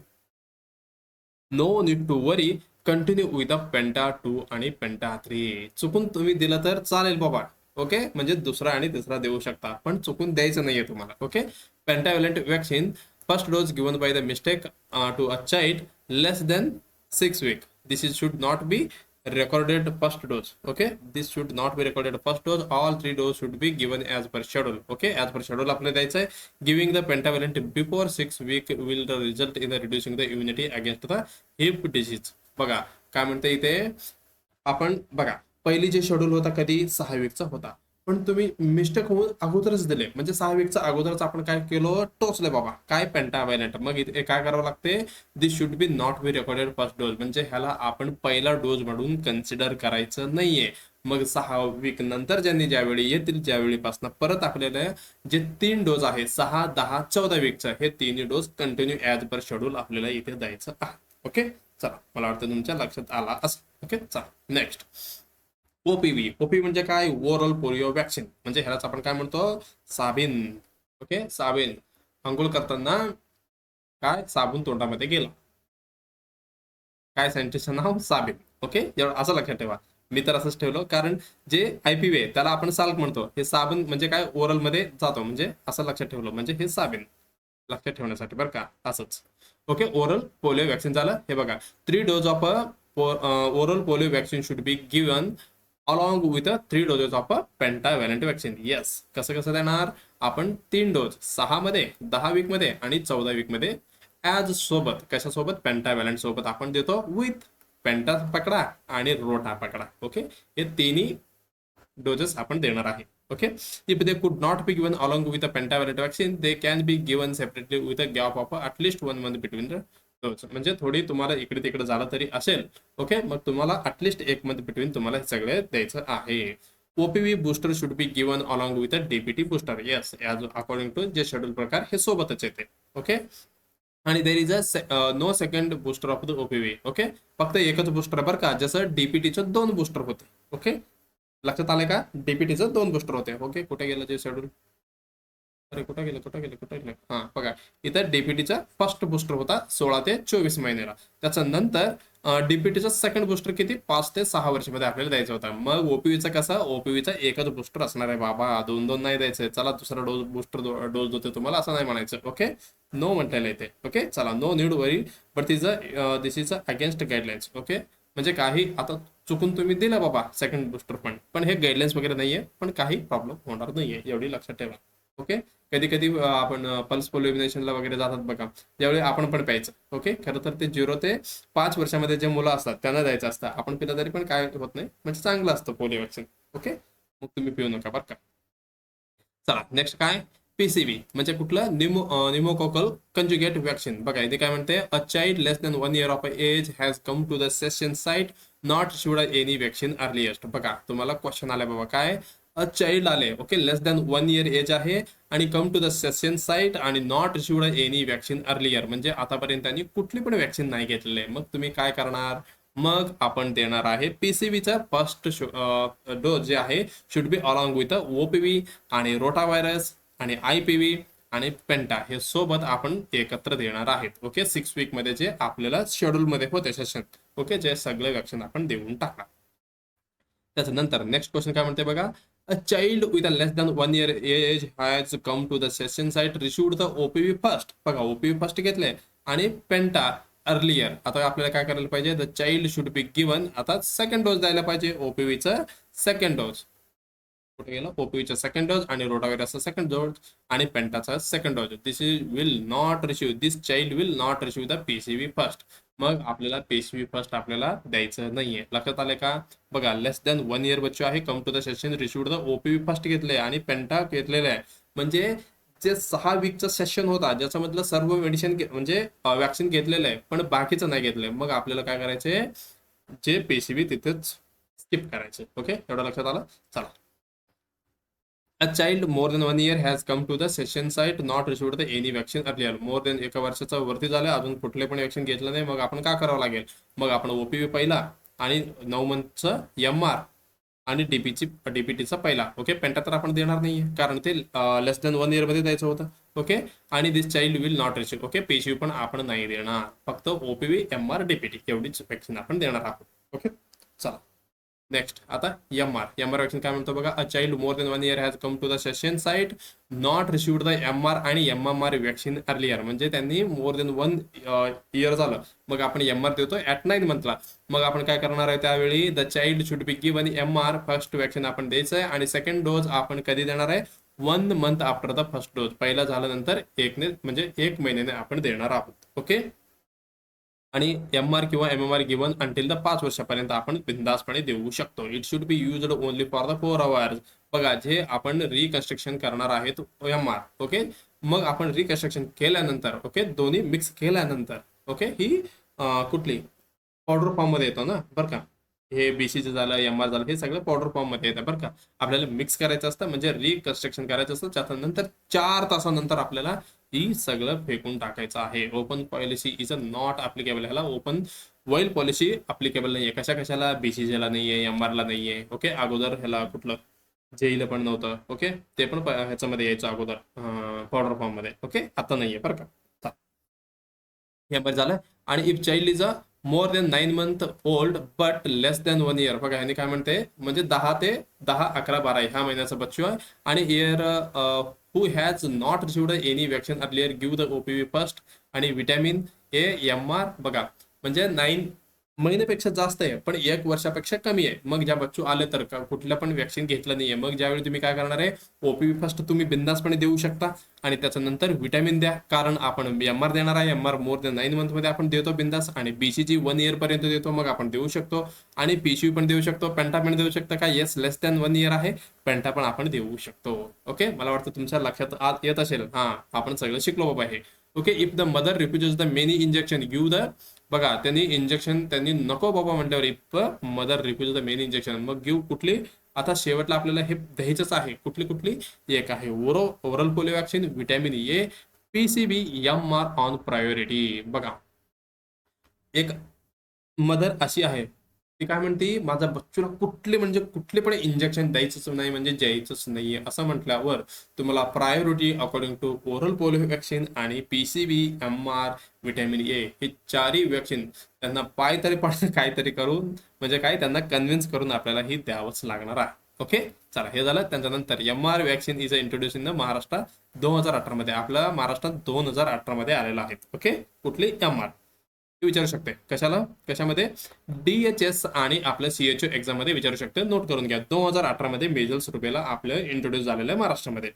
No need to worry, continue with the penta 2 आणि पेंटा 3. चुकून तुम्ही दिलं तर चालेल बाबा. ओके, म्हणजे दुसरा आणि तिसरा देऊ शकता, पण चुकून द्यायचं नाहीये तुम्हाला. Okay, pentavalent vaccine first dose given by the mistake to a child less than 6 week. This is should not be recorded first dose. Okay, this should not be recorded first dose. All 3 doses should be given as per schedule. Okay, as per schedule आपल्याला द्यायचं आहे. Giving the pentavalent before 6 week will result in the reducing the immunity against the hip disease. बघा काय म्हणते इथे, आपण बघा पहिली जे शेड्यूल होता कधी 6 वीकचा होता, पण तुम्ही मिस्टेक होऊन अगोदरच दिले, म्हणजे 6 वीकचा अगोदरच आपण काय केलं? टोचले बाबा काय पेंटाव्हॅलंट. मग इथे काय करावं लागते? This should be not be recorded first dose, म्हणजे ह्याला आपण पहिला डोज म्हणून कन्सिडर करायचं नाहीये. मग 6 वीक नंतर ज्यावेळी येतील, ज्यावेळीपासून परत आपल्याला जे 3 डोस आहे 6, 10, 14 वीकचा, हे 3 dose continue as per schedule आपल्याला इथे द्यायचं आहे. ओके, चला, मला वाटतं तुमच्या लक्षात आला असं. ओके, चला नेक्स्ट. ओपीव्ही म्हणजे काय? Oral polio vaccine. म्हणजे ह्यालाच आपण काय म्हणतो? साबीन. ओके, साबीन. अंघोळ करताना काय साबून तोंडामध्ये गेला, काय सायंटिस्टचं नाव? साबीन. ओके, एवढं असं लक्षात ठेवा. मी तर असंच ठेवलं, कारण जे आयपीव्ही आहे त्याला आपण साल्क म्हणतो, हे साबण म्हणजे काय? ओरल मध्ये जातो, म्हणजे असं लक्षात ठेवलं, म्हणजे हे साबीन लक्षात ठेवण्यासाठी बरं का, असंच. ओके, ओरल पोलिओ वॅक्सिन झालं. हे बघा, 3 dose of oral polio vaccine should be given along with 3 doses of pentavalent vaccine. Yes, कसं देणार आपण? 3 डोज 6 मध्ये, 10 वीक मध्ये आणि 14 वीक मध्ये, ॲज सोबत. कशासोबत? पेंटाव्हॅलंट सोबत आपण देतो, विथ पेंटा पकडा आणि रोटा पकडा. ओके, हे तिन्ही डोजेस आपण देणार आहे. Okay, if they could not be given along with a pentavalent vaccine, they can be given separately with a gap of at least 1 month between the dose. म्हणजे थोडी तुम्हाला इकडे तिकडे झालं तरी असेल. ओके, मग तुम्हाला ॲटलिस्ट 1 month बिटवीन तुम्हाला हे सगळे द्यायचं आहे. OPV booster should be given along with a DPT booster. Yes, as according to जे शेड्यूल प्रकार हे सोबतच येते. ओके, आणि there is a no second booster of the OPV. Okay, फक्त एकच बूस्टर बरं का, जसं डीपीटीचं 2 बूस्टर होते. ओके, लक्षात आलंय का? डीपीटीचं 2 बूस्टर होते. ओके, कुठे गेलं जे शेड्यूल? अरे कुठे गेलं? हा बघा, इथं डीपीटीचा फर्स्ट बूस्टर होता 16 ते 24 महिन्याला. त्याच्यानंतर डीपीटीचा सेकंड बूस्टर किती? 5 ते 6 वर्षामध्ये आपल्याला द्यायचा होता. मग ओपीव्हीचा कसा? ओपीव्हीचा एकच बूस्टर असणार आहे बाबा, 2 नाही द्यायचं. चला, दुसरा बूस्टर डोस देतो तुम्हाला, असं नाही म्हणायचं. ओके, नो म्हणतायला येते. ओके, चला, no need worry but this is against guidelines. Okay, म्हणजे काही आता चुकून तुम्ही दिला बाबा सेकंड बूस्टर, पण हे गाईडलाईन्स वगैरे नाहीये, पण काही प्रॉब्लेम होणार नाहीये, एवढी लक्षात ठेवा. ओके, कधी कधी आपण पल्स पोलिओ इम्युनेशनला वगैरे जातात बघा, त्यावेळी आपण पण प्यायचं. ओके, खरं तर ते 0 ते 5 वर्षामध्ये जे मुलं असतात त्यांना द्यायचं असतं. आपण पिलं तरी पण काय होत नाही, म्हणजे चांगलं असतं पोलिओ वॅक्सिन. ओके, मग तुम्ही पिऊ नका बरं का. चला नेक्स्ट काय? पीसीबी म्हणजे कुठलं? Pneumococcal conjugate vaccine. बघा इथे काय म्हणते? A child less than 1 year of age has come to the session site, not should any vaccine earliest. बघा तुम्हाला क्वेश्चन आलाय बाबा, काय? अ चाइल्ड आले, okay, less than 1 year age आहे आणि come to the session site आणि not received any vaccine earlier, म्हणजे आतापर्यंत त्यांनी कुठली पण वॅक्सिन नाही घेतलेली आहे. मग तुम्ही काय करणार? मग आपण देणार आहे पीसीव्हीचा फर्स्ट डोस जे आहे should be along with OPV आणि रोटा व्हायरस आणि आयपीव्ही आणि पेंटा हे सोबत आपण एकत्र देणार आहेत. ओके, 6 वीक मध्ये जे आपल्याला शेड्यूल मध्ये होते सेशन, ओके, जे सगळे वॅक्सिन आपण देऊन टाका. त्याच्यानंतर नेक्स्ट क्वेश्चन काय म्हणते बघा, a child with a less than 1 year age has come to the session site received the OPV first. बघा ओपीव्ही फर्स्ट घेतले आणि पेंटा अर्लियर. आता आपल्याला काय करायला पाहिजे? The child should be given, आता सेकंड डोस द्यायला पाहिजे ओपीव्हीचा सेकंड डोस. कुठे गेलं? ओपीव्हीचा सेकंड डोस आणि रोटाव्हायरसचा सेकंड डोस आणि पेंटाचा second dose. This child will not receive the PCV first. मग आपल्याला पीसीव्ही फर्स्ट आपल्याला द्यायचं नाहीये. लक्षात आले का? बघा लेस दॅन 1 इयर बच्चू आहे, come to the session received the OPV first घेतले आणि पेंटा घेतलेलं आहे, म्हणजे जे 6 वीकचं सेशन होता ज्याच्यामधलं सर्व मेडिसिन म्हणजे वॅक्सिन घेतलेलं आहे पण बाकीचं नाही घेतलंय. मग आपल्याला काय करायचंय? जे पीसीव्ही तिथेच स्किप करायचे. ओके, एवढं लक्षात आलं? चला. A child more than 1 year has come to the session site not received the any vaccine earlier. More than 1 वर्षाचा वरती झालं, अजून कुठले पण वॅक्सिन घेतलं नाही. मग आपण काय करावं लागेल? मग आपण ओपीव्ही पहिला आणि 9 मंथचं एमआर आणि डीपीटीचा पहिला. ओके, पेंटा तर आपण देणार नाहीये कारण ते लेस दॅन 1 इयर मध्ये द्यायचं होतं. ओके, आणि this child will not receive. Okay, PCV पण आपण नाही देणार, फक्त ओपीव्ही एमआर डीपीटी एवढीच वॅक्सिन आपण देणार आहोत. ओके, चला. नेक्स्ट आता एमआर वॅक्सिन काय म्हणतो बघा, a child more than 1 year has come to the session site not received the MR आणि एमएमआर वॅक्सिन अर्लियर, म्हणजे त्यांनी मोर दॅन 1 इयर झालं, मग आपण एमआर देतो ॲट 9 मंथला. मग आपण काय करणार आहे त्यावेळी? The child should be given MR first vaccine आपण द्यायचं आहे आणि सेकंड डोस आपण कधी देणार आहे? 1 month after the first dose. पहिला झाल्यानंतर 1 महिन्याने आपण देणार आहोत. ओके, आणि एमआर किंवा एमएमआर गिवन अंटील द 5 वर्षापर्यंत आपण बिंदासपणे देऊ शकतो. It should be used only for the 4 hours. बघा, जे आपण रिकन्स्ट्रक्शन करणार आहेत एमआर, ओके, मग आपण रिकन्स्ट्रक्शन केल्यानंतर, ओके, दोन्ही मिक्स केल्यानंतर, ओके, ही कुठली पावडर फॉर्म मध्ये येतो ना, बरं का. हे बीसीचं झालं, एमआर झालं, हे सगळं पावडर फॉर्म मध्ये येतं बरं का. आपल्याला मिक्स करायचं असतं, म्हणजे रिकन्स्ट्रक्शन करायचं असतं. त्याच्यानंतर 4 तासानंतर आपल्याला ही सगळं फेकून टाकायचं आहे. Open policy is a not applicable. ह्याला ओपन वर्ल्ड पॉलिसी ऍप्लिकेबल नाहीये. कशाला? बीसीजीला नाहीये, एमआरला नाहीये. ओके, अगोदर ह्याला कुठलं जेईला पण नव्हतं. ओके, ते पण ह्याच्यामध्ये यायचं अगोदर पावडर फॉर्म मध्ये. ओके, आता नाहीये बरं का. हे बरं झालं. आणि if child is a more than 9 month old but less than 1 year. बघा ह्याने काय म्हणते, म्हणजे 10 ते 10, 11, 12 ह्या महिन्याचा बच्चू आहे आणि year who has not received any vaccine earlier give the OPV first आणि विटॅमिन ए एमआर. बघा, म्हणजे 9 महिन्यापेक्षा जास्त आहे पण 1 वर्षापेक्षा कमी आहे. मग ज्या बच्चू आले तर कुठल्या पण वॅक्सिन घेतलं नाहीये, मग ज्यावेळी तुम्ही काय करणार आहे? ओपीव्ही फर्स्ट तुम्ही बिंदासपणे देऊ शकता आणि त्याच्यानंतर विटॅमिन द्या, कारण आपण एमआर देणार आहे. एमआर मोर दॅन 9 मंथ मध्ये आपण देतो बिंदास, आणि बीसीजी 1 इयर पर्यंत देतो, मग आपण देऊ शकतो. आणि पीसीव्ही पण देऊ शकतो, पेंटा पण देऊ शकतो का? येस, लेस दॅन 1 इयर आहे, पेंटा पण आपण देऊ शकतो. ओके, मला वाटतं तुमच्या लक्षात येत असेल. हा, आपण सगळं शिकलो बाबा हे. Okay, if the mother refuses the many injection give the. बघा, त्यांनी नको बाबा म्हटल्यावर if mother refuses the many injection, मग गिव्ह कुठली? आता शेवटला आपल्याला हे द्यायचंच आहे. कुठली? एक आहे oral polio vaccine, vitamin A, PCB, MR on priority. बघा, एक मदर अशी आहे, ती काय म्हणते, माझ्या बच्चूला कुठले पण इंजेक्शन द्यायचंच नाही, म्हणजे द्यायचंच नाहीये. असं म्हटल्यावर तुम्हाला priority according to oral polio vaccine आणि पीसीबी, एमआर, विटॅमिन ए हे 4ही वॅक्सिन त्यांना काहीतरी करून, म्हणजे काय, त्यांना कन्व्हिन्स करून आपल्याला ही द्यावंच लागणार आहे. ओके, चला, हे झालं. त्याच्यानंतर MR vaccine is introduce in the Maharashtra 2018 मध्ये. आपल्या महाराष्ट्रात 2018 मध्ये आलेला आहे. ओके, कुठली? एमआर विचारू शकते. कशामध्ये? डीएचएस आणि आपल्या सीएचओ एक्झाम मध्ये विचारू शकते. नोट करून घ्या. 2018 मध्ये मेजल्स रुबेला आपलं इंट्रोड्यूस झालेलं आहे महाराष्ट्रामध्ये.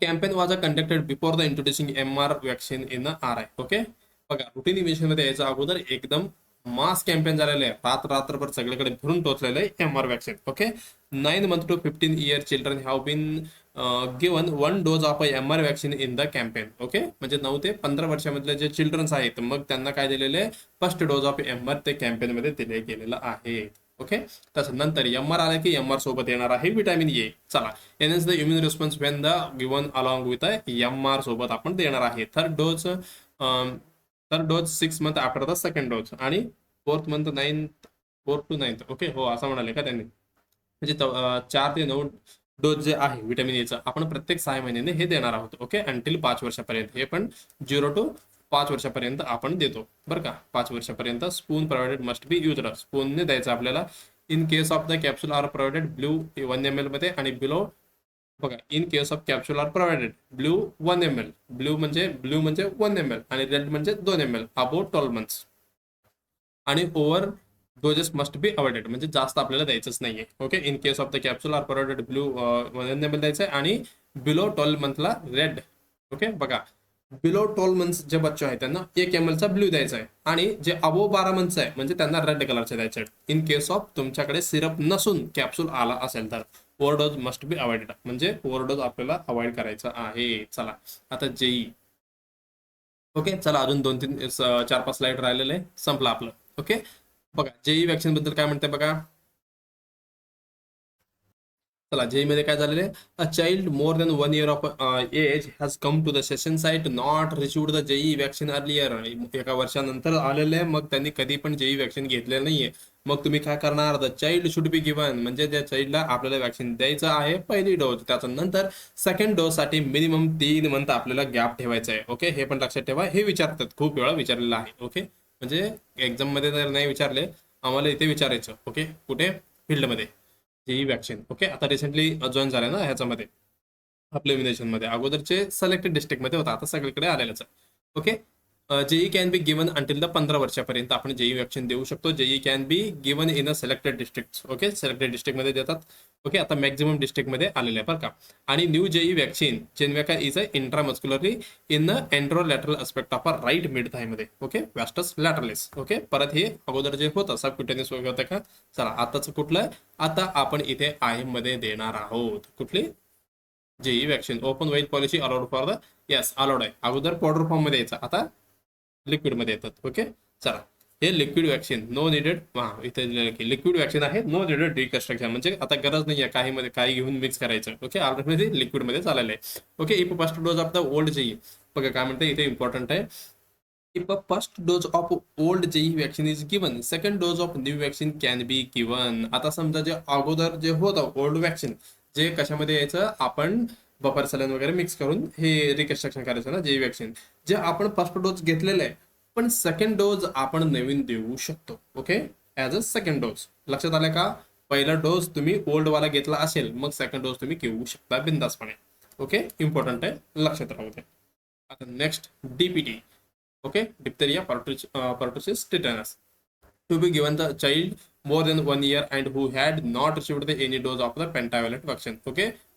Campaign was conducted before the introducing MR vaccine in R I. Okay, बघा, रुटीन इन्व्हेशन मध्ये यायच्या अगोदर एकदम मास कॅम्पेन झालेलं आहे. रात्रभर सगळीकडे भरून टोचलेलं आहे MR vaccine. Okay, 9 month to 15 year children have been given 1 dose of MR vaccine in the campaign. Okay, म्हणजे 9 ते 15 वर्षामधले जे चिल्ड्रन्स आहेत, मग त्यांना काय दिलेले? फर्स्ट डोज ऑफ एमआर ते कॅम्पेन मध्ये दिले गेलेलं आहे. ओके. त्याच्यानंतर MR आलं की MR सोबत येणार आहे विटॅमिन ए. चला, NS the immune response Wien the given along with MR सोबत आपण देणार आहे. Third dose 6 month after the second dose आणि फोर्थ टू नाईन्थ. ओके, हो असं म्हणाले का त्यांनी. म्हणजे 4 ते 9 डोस जे आहे विटॅमिन एचं आपण प्रत्येक 6 महिन्याने हे देणार आहोत. ओके, अंटील 5 वर्षापर्यंत. हे पण 0 to 5 वर्षापर्यंत आपण देतो बरं का. 5 वर्षापर्यंत. Spoon provided must be used. स्पूनने द्यायचं आपल्याला. In case of the capsule are provided blue 1 ml मध्ये आणि बिलो बघा, in case of capsule are provided blue 1 ml. Blue म्हणजे 1 ml आणि रेड म्हणजे 2 ml अबाउट 12 मंथ्स. आणि over doses must be avoided, म्हणजे जास्त आपल्याला द्यायचंच नाहीये. Okay, in case of the capsule are provided blue 1 ml द्यायचं आहे आणि बिलो 12 मंथला रेड. ओके, बघा, बिलो 12 मंथ्स जे बच्चे आहेत त्यांना 1 ml चा ब्ल्यू द्यायचा आहे आणि जे अबो 12 मंथ्स आहे म्हणजे त्यांना रेड कलरचे द्यायचे आहे. इन केस ऑफ तुमच्याकडे सिरप नसून कॅप्सूल आला असेल तर ओव्हरडोज मस्ट बी अवॉइडेड, म्हणजे ओव्हरडोज आपल्याला अवॉइड करायचा आहे. चला, आता जेई. ओके, चला अजून 2-3 4-5 स्लाइड राहिलेले आहे, संपलं आपलं. ओके, बघा जेई वॅक्सिन बद्दल काय म्हणते बघा. चला, जेई मध्ये काय झालेलं आहे. A child more than 1 year of age has come to the session site not received the JE vaccine earlier. 1 वर्षानंतर आलेले आहे, मग त्यांनी कधी पण जेई वॅक्सिन घेतलेलं नाहीये. मग तुम्ही काय करणार. The child should be given, म्हणजे त्या चाइल्डला आपल्याला वॅक्सिन द्यायचं आहे पहिली डोस. त्याच्यानंतर सेकंड डोस साठी मिनिमम 3 मंथ आपल्याला गॅप ठेवायचा आहे. ओके, हे पण लक्षात ठेवा. हे विचारतात, खूप वेळा विचारलेलं आहे. ओके, म्हणजे एक्झाम मध्ये जर नाही विचारले, आम्हाला इथे विचारायचं. ओके, कुठे फील्डमध्ये जेई वॅक्सिन. ओके, आता रिसेंटली जॉईन झाले ना ह्याच्यामध्ये आपल्या इम्युनेशन मध्ये. अगोदरचे सिलेक्टेड डिस्ट्रिक्ट मध्ये होता, आता सगळीकडे आलेलंच आहे. Okay, JE can be given until the 15 वर्षापर्यंत आपण जेई वॅक्सिन देऊ शकतो. JE can be given in a selected district. Okay, selected district मध्ये देतात. ओके, आता मॅक्झिमम डिस्ट्रिक्ट मध्ये आलेले आहे बरं का. आणि new JE vaccine JENVAC is a intramuscularly in the anterolateral aspect of a right mid thigh मध्ये. ओके, व्यास्टस लॅटरलिस. ओके, परत हे अगोदर जे होतं सबक्युटेनियस वगैरे होतं का. चला, आताच कुठलं. आता आपण इथे IM मध्ये देणार आहोत. कुठली JE vaccine. Open well policy allowed for the. Yes, allowed आहे. अगोदर पावडर फॉर्म मध्ये यायचा, आता लिक्विड मध्ये येतात. ओके, चला, हे लिक्विड वॅक्सिन नो निडेड. इथे लिक्विड वॅक्सिन आहे, नो निडेड रिकन्स्ट्रक्शन, म्हणजे आता गरज नाही आहे काही मध्ये काही घेऊन मिक्स करायचं. ओके, ऑलरेडी लिक्विड मध्ये चाललेलं आहे. Okay, if first dose of the old JE. बघा काय म्हणते इथे, इम्पॉर्टंट आहे. If a first dose of old JE vaccine is given, second dose of new vaccine can be given. आता समजा जे अगोदर जे होतं ओल्ड वॅक्सिन, जे कशामध्ये यायचं, आपण बफर सलन वगैरे मिक्स करून हे रिकन्स्ट्रक्शन करायचं ना जेई वॅक्सिन, जे आपण फर्स्ट डोज घेतलेलं आहे पण सेकंड डोज आपण नवीन देऊ शकतो. Okay, as a second dose. लक्षात आलं का. पहिला डोस तुम्ही ओल्ड वाला घेतला असेल, मग सेकंड डोस तुम्ही घेऊ शकता बिंदासपणे. ओके, इम्पॉर्टंट आहे, लक्षात राहू दे. आता next DPT. Okay, diphtheria pertussis tetanus to be given the child more than 1 year and who had not received any dose of the pentavalent vaccine. Okay,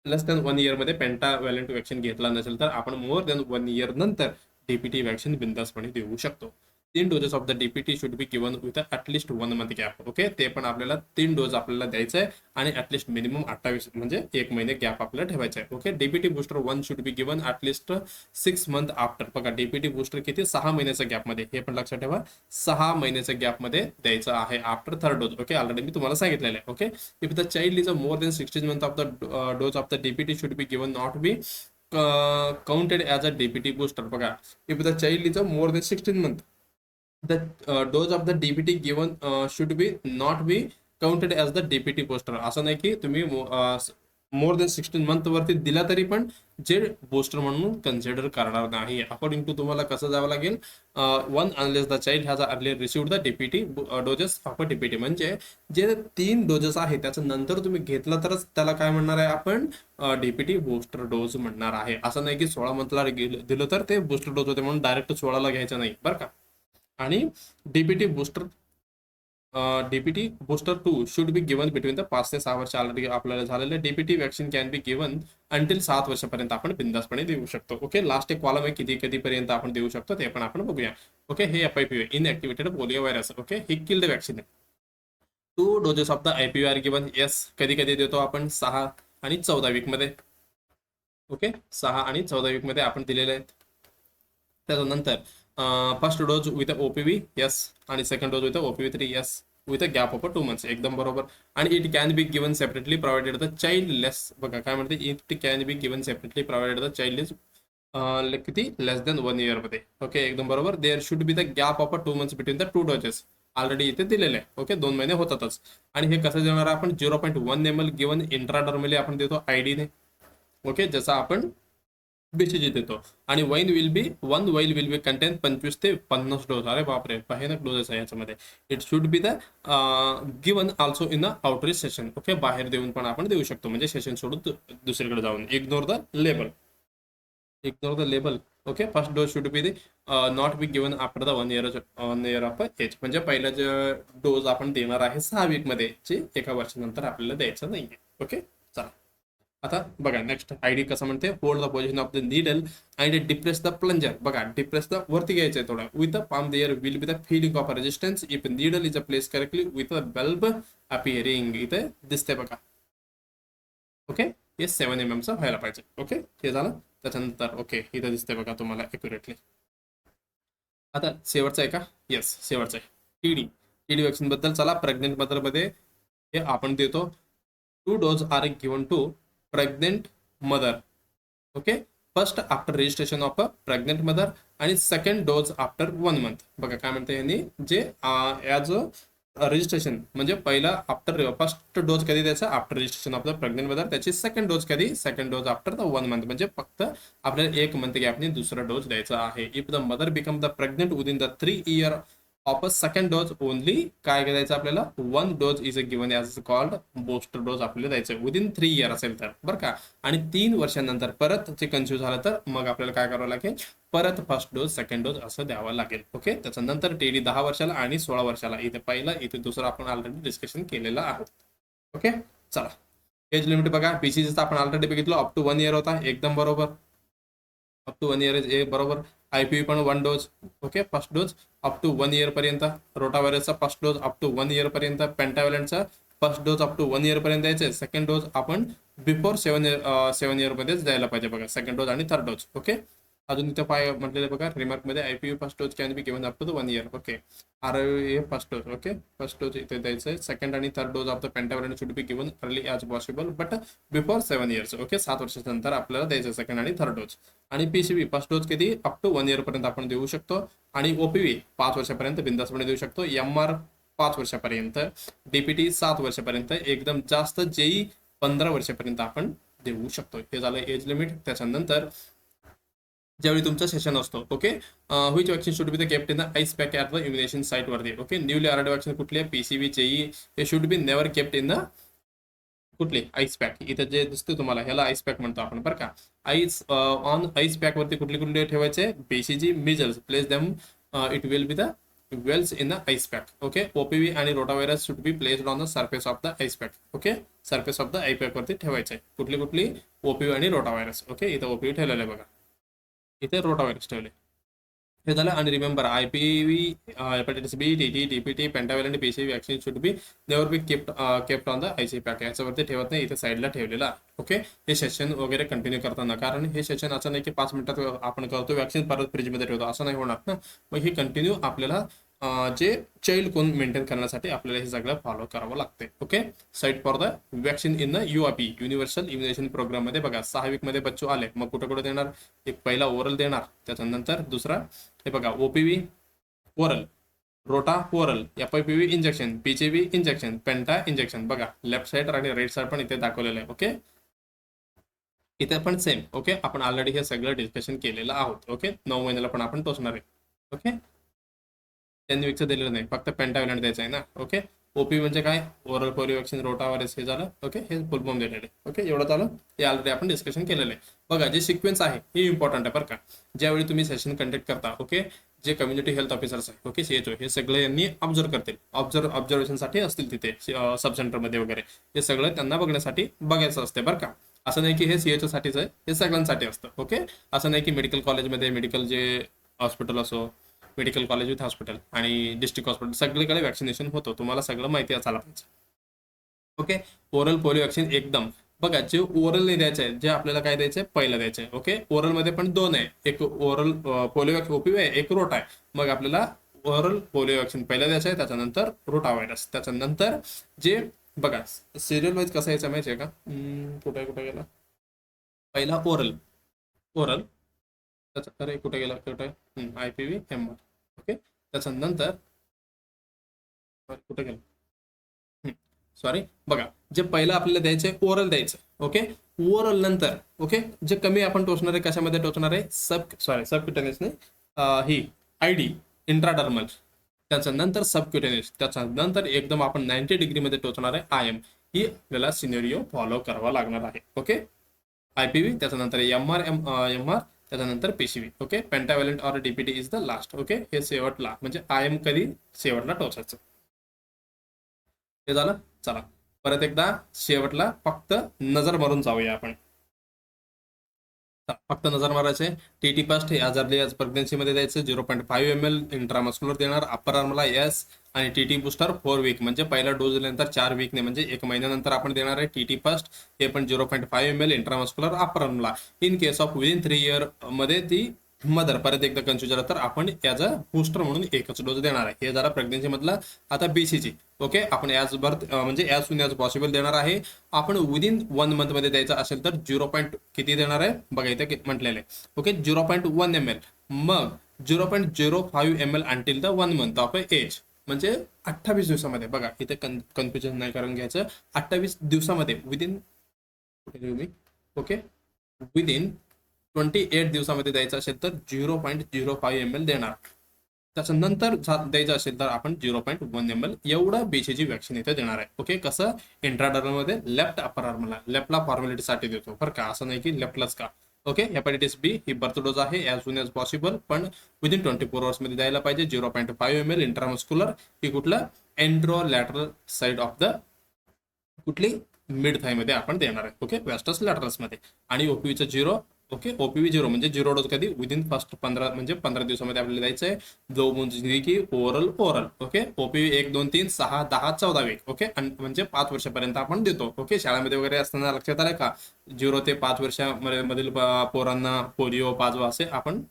less than 1 year मध्ये pentavalent vaccine घेतला नसेल तर आपण मोर than 1 year नंतर DPT vaccine बिंदासपणे देऊ शकतो. 3 doses of the DPT should be given with at least 1 month gap. Okay, ते पण आपल्याला 3 डोज आपल्याला द्यायचं आहे आणि ॲटलिस्ट मिनिमम 28 म्हणजे 1 महिने गॅप आपल्याला ठेवायचा आहे. Okay, DPT booster 1 should be given at least 6 month after. बघा, DPT बूस्टर किती 6 महिन्याच्या गॅपमध्ये, हे पण लक्षात ठेवा. 6 महिन्याच्या गॅपमध्ये द्यायचं आहे after third dose. Okay, already मी तुम्हाला सांगितलेलं आहे. Okay, if the child is a more than 16 month of the dose of the DPT should be given not be counted as a DPT booster. बघा, if the child is a more than 16 month, the dose of the DPT given should be not be counted as the DPT booster. असं नाही की तुम्ही मोर than 16 month वरती दिला तरी पण जे बूस्टर म्हणून कन्सिडर करणार नाही. अकॉर्डिंग टू तुम्हाला कसं जावं लागेल. 1 unless the child has earlier received the DPT doses of a DPT, म्हणजे जे 3 डोजेस आहे त्याच्या नंतर तुम्ही घेतला तरच त्याला काय म्हणणार आहे आपण, DPT बूस्टर डोज म्हणणार आहे. असं नाही की 16 मंथला दिलं तर ते बूस्टर डोज होते म्हणून डायरेक्ट 16ला घ्यायचं नाही बरं का. आणि DPT booster 2 should be given between the 5 ते 6 वर्ष. ऑलरेडी आपल्याला झालेलं DPT vaccine can be given until 7 वर्षापर्यंत आपण बिंदासपणे देऊ शकतो. ओके, लास्ट एक कॉलम आहे किती कधीपर्यंत आपण देऊ शकतो ते पण आपण बघूया. ओके, हे FIPV inactivated polio virus. Okay, ही किल्ड वॅक्सिन आहे. 2 doses of the IPV are given. Yes, कधी कधी देतो आपण 6 आणि 14 वीक मध्ये. ओके, 6 आणि 14 वीक मध्ये आपण दिलेले आहेत. त्याच्यानंतर first dose with OPV. Yes, आणि second dose with OPV 3. Yes, with a gap of 2 months. एकदम बरोबर. आणि it can be given separately provided the child less, बघा काय म्हणते, it can be given separately provided the child is किती less than 1 year मध्ये. Okay एकदम बरोबर. There should be the gap of 2 months between the 2 doses. Already इथे दिलेलं आहे. ओके 2 महिने होतातच. आणि हे कसं देणार आपण 0.1 ml गिवन इंट्राडर्मली आपण देतो आयडीने. ओके जसं आपण बीसीजी देतो. आणि वाईन विल बी कंटेन 25 ते 50 डोस. अरे बापरे भयानक डोसेस आहे याच्यामध्ये. It should be the given also in a outreach session. Okay बाहेर देऊन पण आपण देऊ शकतो, म्हणजे सेशन सोडून दुसरीकडे जाऊन. Ignore the label. Okay first dose should be not be given after the 1 year of age. म्हणजे पहिला जे डोज आपण देणार आहे 6 week मध्ये, जे 1 वर्षानंतर आपल्याला द्यायचं नाहीये. ओके चला आता बघा नेक्स्ट आयडी कसं म्हणते, hold the position of the needle and depress the plunger. बघा डिप्रेस द वरती घ्यायचं आहे थोडं. With the palm there will be the filling of resistance if needle is a place correctly with the bulb appearing. इथे दिसते बघा. Okay हे 7 mm चं व्हायला पाहिजे. ओके हे झालं. त्याच्यानंतर ओके इथं दिसते बघा तुम्हाला ॲक्युरेटली. आता शेवटचं आहे का? येस शेवटचं आहे. टीडी वॅक्सिन बद्दल. चला प्रेग्नेंट मदरमध्ये हे आपण देतो 2 dose are given to pregnant mother. Okay first after registration of a pregnant mother आणि सेकंड डोज आफ्टर 1 month. बघा काय म्हणते यांनी, जे ॲज अ रजिस्ट्रेशन म्हणजे पहिला आफ्टर फर्स्ट डोज कधी द्यायचा after registration of the pregnant mother. त्याची सेकंड डोज कधी, second dose after the 1 month. म्हणजे फक्त आपल्याला 1 month गॅपने दुसरा डोस द्यायचा आहे. If the mother become the pregnant within the 3 year of a second dose only काय द्यायचं आपल्याला, 1 dose is a given as called booster dose आपल्याला द्यायचं विदिन 3 year असेल तर बरं का. आणि 3 वर्षानंतर परत ते कन्फ्यूज झालं तर मग आपल्याला काय करावं लागेल, परत फर्स्ट डोज सेकंड डोज असं द्यावं लागेल. ओके त्याच्यानंतर टीडी 10 वर्षाला आणि 16 वर्षाला. इथे पहिला इथे दुसरं आपण ऑलरेडी डिस्कशन केलेलं आहोत. ओके चला एज लिमिट बघा. बीसीजीचा आपण ऑलरेडी बघितलं अप टू 1 year होता. एकदम बरोबर अप टू 1 year इज बरोबर. आयपीव्ही पण 1 dose. Okay first dose up to 1 year पर्यंत. रोटाव्हायरसचा first dose up to 1 year पर्यंत. पेंटाव्हॅलंटचा first dose up to 1 year पर्यंत द्यायचे. सेकंड डोज आपण बिफोर 7 year मध्येच द्यायला पाहिजे बघा, सेकंड डोज आणि थर्ड डोज. ओके अजून इथे काय म्हटलेलं बघा रिमार्कमध्ये, IPV first dose can be given up to 1 year. Okay RIV first dose. Okay first dose इथे द्यायचं आहे. सेकंड आणि third dose of the pentavalent should be given early as possible but before 7 years. Okay 7 वर्षानंतर आपल्याला द्यायचं second आणि third dose. आणि PCB first dose कधी अप टू 1 year पर्यंत आपण देऊ शकतो. आणि ओपीव्ही 5 वर्षापर्यंत बिंदासपणे देऊ शकतो. एमआर 5 वर्षापर्यंत. डीपीटी 7 वर्षापर्यंत. एकदम जास्त जेई 15 वर्षापर्यंत आपण देऊ शकतो. हे झालं एज लिमिट. त्याच्यानंतर ज्यावेळी तुमचं सेशन असतो okay which vaccine should be the kept in the ice pack at the immunization site वरती. ओके न्यूली आरडी वॅक्सिन कुठली आहे, पीसीबी जेई, हे should be never kept in the कुठली आईस पॅक. इथे जे दिसते तुम्हाला ह्याला आईस पॅक म्हणतो आपण बरं का. आईस ऑन आईस पॅक वरती कुठले ठेवायचे, BCG measles place them it will be the wells in the ice pack. Okay OPV आणि rotavirus should be placed on the surface of the ice pack. Okay surface of the ice pack वरती ठेवायचे. कुठली OPV आणि rotavirus. Okay इथं OPV ठेवलेलं आहे बघा, इथे रोटाव्हायरस ठेवले. हे झालं. आणि remember IPV hepatitis B, TT, TPT, pentavalent, PCV vaccine should be never be kept on the icy pack. याच्यावरती ठेवत नाही, इथे साईडला ठेवलेला. ओके हे सेशन वगैरे कंटिन्यू करताना, कारण हे सेशन असं नाही की 5 मिनिटात आपण करतो वॅक्सिन परत फ्रीजमध्ये ठेवतो असं नाही होणार ना. मग हे कंटिन्यू आपल्याला जे चाइल्ड कोण मेंटेन करण्यासाठी आपल्याला हे सगळं फॉलो करावं लागते. Okay site for the vaccine in the URP universal immunization program मध्ये बघा 6 वीक मध्ये बच्चू आले, मग कुठे देणार, एक पहिला ओरल देणार, त्याच्यानंतर दुसरा हे बघा ओपीव्ही ओरल, रोटा ओरल, एफआयपीव्ही इंजेक्शन, पीसीव्ही इंजेक्शन, पेंटा इंजेक्शन. बघा लेफ्ट साईड आणि राईट साईड पण इथे दाखवलेलं आहे. ओके इथे पण सेम. ओके आपण ऑलरेडी हे सगळं डिस्कशन केलेलं आहोत. ओके 9 महिन्याला पण आपण टोचणार आहे. ओके 10 वीकचं दिलेलं नाही, फक्त पेंटाव्हॅलंट द्यायचं आहे ना. ओके ओपी म्हणजे काय, ओरल पोलिओ वॅक्सिन, रोटाव्हायरस हे झालं. ओके हे फुल फॉर्म दिलेले. ओके एवढं झालं, हे ऑलरेडी आपण डिस्कशन केलेलं आहे. बघा जे सिक्वेन्स आहे हे इम्पॉर्टंट आहे बरं का. ज्यावेळी तुम्ही सेशन कंडक्ट करता ओके जे कम्युनिटी हेल्थ ऑफिसर्स आहे ओके सीएचओ हे सगळे यांनी ऑब्झर्व करतील, ऑब्झर्वेशनसाठी असतील तिथे सब सेंटरमध्ये वगैरे, हे सगळं त्यांना बघण्यासाठी बघायचं असते बरं का. असं नाही की हे सीएचओ साठीच आहे, हे सगळ्यांसाठी असतं. ओके असं नाही की मेडिकल कॉलेजमध्ये मेडिकल जे हॉस्पिटल असो, मेडिकल कॉलेज विथ हॉस्पिटल आणि डिस्ट्रिक्ट हॉस्पिटल सगळीकडे वॅक्सिनेशन होतं, तुम्हाला सगळं माहिती असायला पाहिजे. ओके ओरल पोलिओ वॅक्सिन एकदम बघा जे ओरल नाही द्यायचं आहे, जे आपल्याला काय द्यायचं आहे पहिलं द्यायचं आहे. ओके ओरलमध्ये पण 2 आहे, एक ओरल पोलिओ ओपीव्ही आहे, एक रोट आहे. मग आपल्याला ओरल पोलिओ वॅक्सिन पहिलं द्यायचं आहे, त्याच्यानंतर रोटा व्हायरस, त्याच्यानंतर जे बघा सिरियल वाईज कसं यायचं माहिती आहे का, कुठे कुठे गेला, पहिला ओरल, ओरल त्याचा अरे कुठे गेला कुठे, IPV MR, ओके, त्याच्यानंतर कुठे गेला, सॉरी, बघा जे पहिलं आपल्याला द्यायचं आहे ओरल द्यायचं, ओके, ओरल नंतर, ओके, जे कमी आपण टोचणार आहे कशामध्ये टोचणार आहे, सबक्युटेनियस नाही, ही ID इंट्राडर्मल, त्याच्यानंतर सबक्युटेनियस, त्याच्यानंतर एकदम आपण 90 डिग्रीमध्ये टोचणार आहे IM, ही आपल्याला सिनेरिओ फॉलो करावा लागणार आहे, ओके, IPV, त्याच्यानंतर MR, त्याच्यानंतर PCV, okay, pentavalent or DPT is the last, okay, हे शेवटला म्हणजे IM कधी शेवटला टोचायचं, हे झालं. चला परत एकदा शेवटला फक्त नजर मारून जाऊया आपण, फक्त नजर मारायचे. TT फर्स्ट हे आजारली प्रेग्नन्सीमध्ये द्यायचं, 0.5 ml इंट्रामस्क्युलर देणार, अप्पर आर्मला S, आणि TT बुस्टर 4 वीक म्हणजे पहिला डोस दिल्यानंतर 4 वीकने म्हणजे 1 महिन्यानंतर आपण देणार आहे TT फर्स्ट, हे पण 0.5 ml इंट्रामस्क्युलर अप्पर आर्मला. In case of within 3 year मध्ये ती मदर परत एकदा कन्फ्युज झालं तर आपण ॲज अ बूस्टर म्हणून एकच डोस देणार आहे. हे जरा प्रेग्नन्सी मधला. आता BCG, ओके, आपण ॲज बर्थ म्हणजे ॲज सून ॲज पॉसिबल देणार आहे. आपण विदिन 1 मंथ मध्ये द्यायचं असेल तर 0. किती देणार आहे बघा इथे म्हटलेलं आहे, ओके, 0.1 ml, मग 0.05 ml until the 1 month of age, म्हणजे 28 दिवसामध्ये. बघा इथे कन्फ्युजन नाही करून घ्यायचं, 28 दिवसामध्ये विदिन, ओके, विदिन 28 दिवसामध्ये द्यायचं असेल तर 0.05 ml देणार. त्याच्यानंतर द्यायचं असेल तर आपण 0.1 ml एवढं BCG वॅक्सिन इथे देणार आहे. ओके, कसं इंट्राडर्मलमध्ये लेफ्ट अपर आर्मला, लेफ्टला फॉर्मॅलिटीसाठी देतो बरं का, असं नाही की लेफ्टलाच का. ओके, हेपॅटायटिस B ही बर्थ डोज आहे ॲज सून ॲज पॉसिबल, पण विदिन 24 आवर्स मध्ये द्यायला पाहिजे. 0.5 ml इंट्रामस्क्युलर, ही कुठलं एंड्रोलॅटरल साइड ऑफ द कुठली मिड थाय मध्ये आपण देणार आहे. ओके, व्हॅस्टस लॅटरल्स मध्ये. आणि OPVचं 0, ओके, OPV 0 म्हणजे 0 डोस कधी विदिन फर्स्ट 15 म्हणजे 15 दिवसामध्ये आपल्याला द्यायचं आहे. जो म्हणजे की oral, okay, OPV 1, 2, 3, 6, 10, 14 week, okay, म्हणजे 5 वर्षापर्यंत आपण देतो. ओके, शाळेमध्ये वगैरे असताना लक्षात आलं का, 0 ते 5 वर्षामधील पोरांना पोलिओ पाजवा असे आपण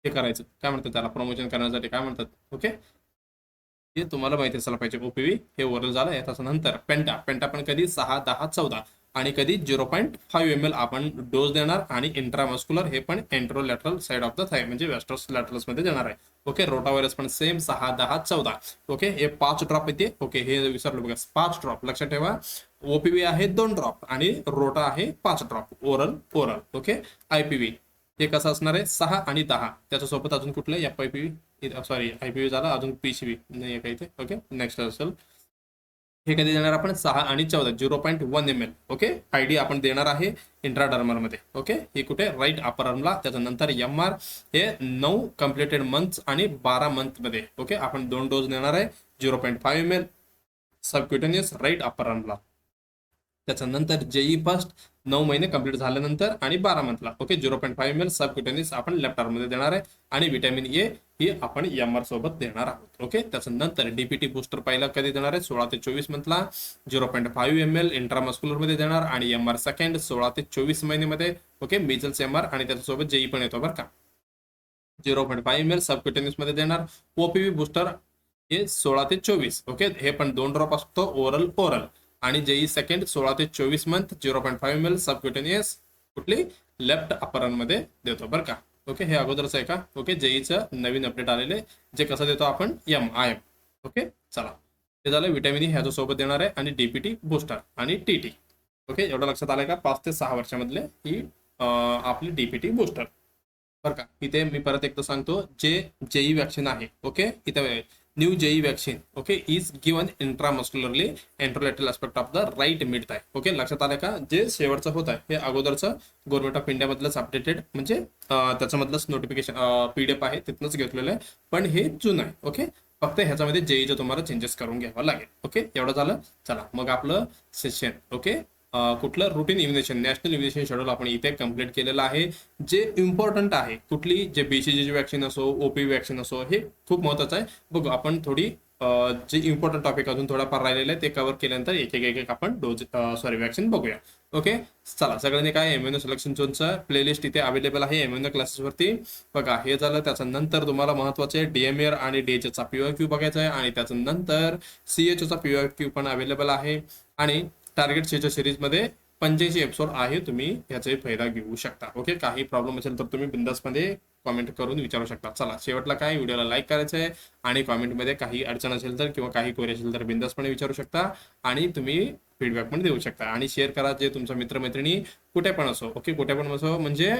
हे करायचं, काय म्हणतात त्याला, प्रमोशन करण्यासाठी काय म्हणतात. ओके, हे तुम्हाला माहिती असायला पाहिजे. OPV हे ओरल झालं आहे. त्याच्यानंतर पेंटा पण कधी 6, 10, 14 आणि कधी 0.5 ml आपण डोस देणार. आणि इंट्रामस्क्युलर हे पण एंट्रोलॅटरल साइड ऑफ द थाय म्हणजे वेस्टर्स लॅटरल्स मध्ये देणार आहे. ओके, रोटा व्हायरस पण सेम 6, 10, 14. ओके, हे 5 ड्रॉप येते. ओके, हे विसरलो बघा, 5 ड्रॉप लक्षात ठेवा. OPV आहे 2 ड्रॉप आणि रोटा आहे 5 ड्रॉप, ओरल. ओके, IPV हे कसं असणार आहे 6 आणि 10. त्याच्यासोबत अजून कुठलं FIPV, सॉरी IPV झाला, अजून PCV नाही आहे का इथे. ओके, नेक्स्ट असेल हे कधी देणार आपण 6 आणि 14, 0.1 ml. ओके, ID आपण देणार आहे इंट्राडर्मल मध्ये. ओके, हे कुठे राईट अपर आर्मला. त्याच्यानंतर MR हे 9 कम्प्लिटेड मंथ्स आणि 12 मंथ मध्ये. ओके, आपण 2 डोस देणार आहे, 0.5 ml सबक्युटेनियस राईट अपर आर्मला. त्याच्यानंतर JE फर्स्ट 9 महिने कंप्लीट झाल्यानंतर आणि 12 मंथला. ओके, 0.5 ml सबक्युटेनियस आपण लेफ्ट आर्म मध्ये देणार आहे. आणि व्हिटॅमिन A ही आपण MR सोबत देणार आहोत. ओके, त्याच्यानंतर DPT बूस्टर पहिला कधी देणार आहे 16 ते 24 मंथला, 0.5 ml इंट्रामस्क्युलर मध्ये देणार. आणि MR सेकंड 16 ते 24 महिन्यामध्ये. ओके, मिजल्स MR आणि त्याच्यासोबत JE पण येतो बरं का, 0.5 ml सबक्युटेनियस मध्ये देणार. OPV बूस्टर हे 16 ते 24. ओके, हे पण 2 ड्रॉप असतो, ओरल. आणि JE सेकंड 16 ते 24 मंथ, 0.5 ml सबक्युटेनियस कुठली लेफ्ट अपर आर्म मध्ये देतो बरं का. ओके, हे अगोदरच आहे का. ओके, JEचं नवीन अपडेट आलेले, जे कसं देतो आपण IM. ओके, चला ते झालं. व्हिटॅमिन E ह्याच्या सोबत देणार आहे. आणि DPT बूस्टर आणि TT. ओके, एवढं लक्षात आलंय का, 5 ते 6 वर्षामधले ही आपली DPT बूस्टर बरं का. इथे मी परत एकदा सांगतो, जे JE वॅक्सिन आहे. ओके, इथे new JE vaccine, okay, is given intramuscularly anterolateral aspect of the right mid thigh. Okay, लक्षात आलं का, जे शेवटचं होत आहे हे अगोदरचं गव्हर्नमेंट ऑफ इंडियामधलंच अपडेटेड म्हणजे त्याच्यामधलंच नोटिफिकेशन PDF आहे, तिथनंच घेतलेलं आहे, पण हे जुनं आहे. ओके, फक्त ह्याच्यामध्ये JEचं तुम्हाला चेंजेस करून घ्यावं लागेल. ओके, एवढं झालं. चला मग आपलं सेशन, ओके, कुठलं रुटीन इम्युनेशन, नॅशनल इम्युनेशन शेड्यूल आपण इथे कम्प्लीट केलेलं आहे. जे इम्पॉर्टंट आहे, कुठली जे BCG वॅक्सिन असो, OPV वॅक्सिन असो, हे खूप महत्त्वाचं आहे. बघू आपण थोडी जे इम्पॉर्टंट टॉपिक अजून थोडाफार राहिलेला आहे ते कव्हर केल्यानंतर एक आपण वॅक्सिन बघूया. ओके, चला सगळ्यांनी काय एमएनओ सिलेक्शन झोनचं प्लेलिस्ट इथे अवेलेबल आहे एमएनओ क्लासेसवरती. बघा हे झालं. त्याच्यानंतर तुम्हाला महत्वाचे डीएमएर आणि डीएचचा पीओक्यू बघायचा आहे आणि त्याच्यानंतर सीएचओचा पीओक्यू पण अवेलेबल आहे आणि टार्गेट सीएचओ सिरीजमध्ये 85 एपिसोड आहे, तुम्ही याचा फायदा घेऊ शकता. ओके, काही प्रॉब्लेम असेल तर तुम्ही बिंदासमध्ये कॉमेंट करून विचारू शकता. चला शेवटला काय, व्हिडिओला लाईक करायचं आहे आणि कॉमेंटमध्ये काही अडचण असेल तर किंवा काही क्वेरी असेल तर बिंदासपणे विचारू शकता आणि तुम्ही फीडबॅक पण देऊ शकता. आणि शेअर करा जे तुमचा मित्रमैत्रिणी कुठे पण असो. ओके, कुठे पण असो म्हणजे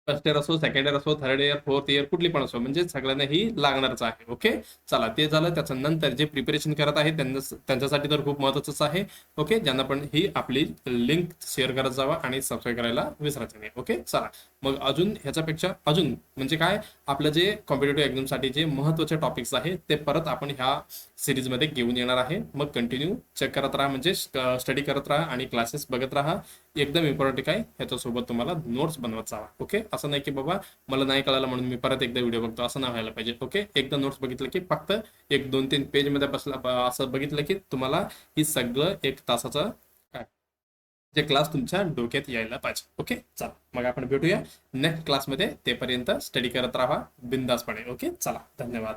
फर्स्ट इयर असो, सेकंड इयर असो, थर्ड इयर, फोर्थ इयर, कुठली पण असो, म्हणजे सगळ्यांना ही लागणारच आहे. ओके, चला ते झालं. त्याच्यानंतर जे प्रिपरेशन करत आहे त्यांच्यासाठी तर खूप महत्त्वाचं आहे. ओके, ज्यांना पण ही आपली लिंक शेअर करत जावा आणि सबस्क्राईब करायला विसरायचं नाही. ओके, चला मग अजून ह्याच्यापेक्षा अजून म्हणजे काय, आपलं जे कॉम्पिटेटिव्ह एक्झामसाठी जे महत्त्वाचे टॉपिक्स आहेत ते परत आपण ह्या सिरीजमध्ये घेऊन येणार आहे. मग कंटिन्यू चेक करत राहा, म्हणजे स्टडी करत राहा आणि क्लासेस बघत राहा. एकदम इम्पॉर्टंट काय, ह्याच्यासोबत तुम्हाला नोट्स बनवत जावा. ओके, असं नाही की बाबा मला नाही कळालं म्हणून मी परत एकदा व्हिडिओ बघतो, असं नाही व्हायला पाहिजे. ओके, एकदा नोट्स बघितलं की फक्त 1-2-3 पेजमध्ये बसला असं बघितलं की तुम्हाला ही सगळं 1 तासाचं जे क्लास तुमच्या डोक्यात यायला पाहिजे. ओके, चला मग आपण भेटूया नेक्स्ट क्लासमध्ये. तेपर्यंत स्टडी करत राहा बिंदासपणे. ओके, चला धन्यवाद.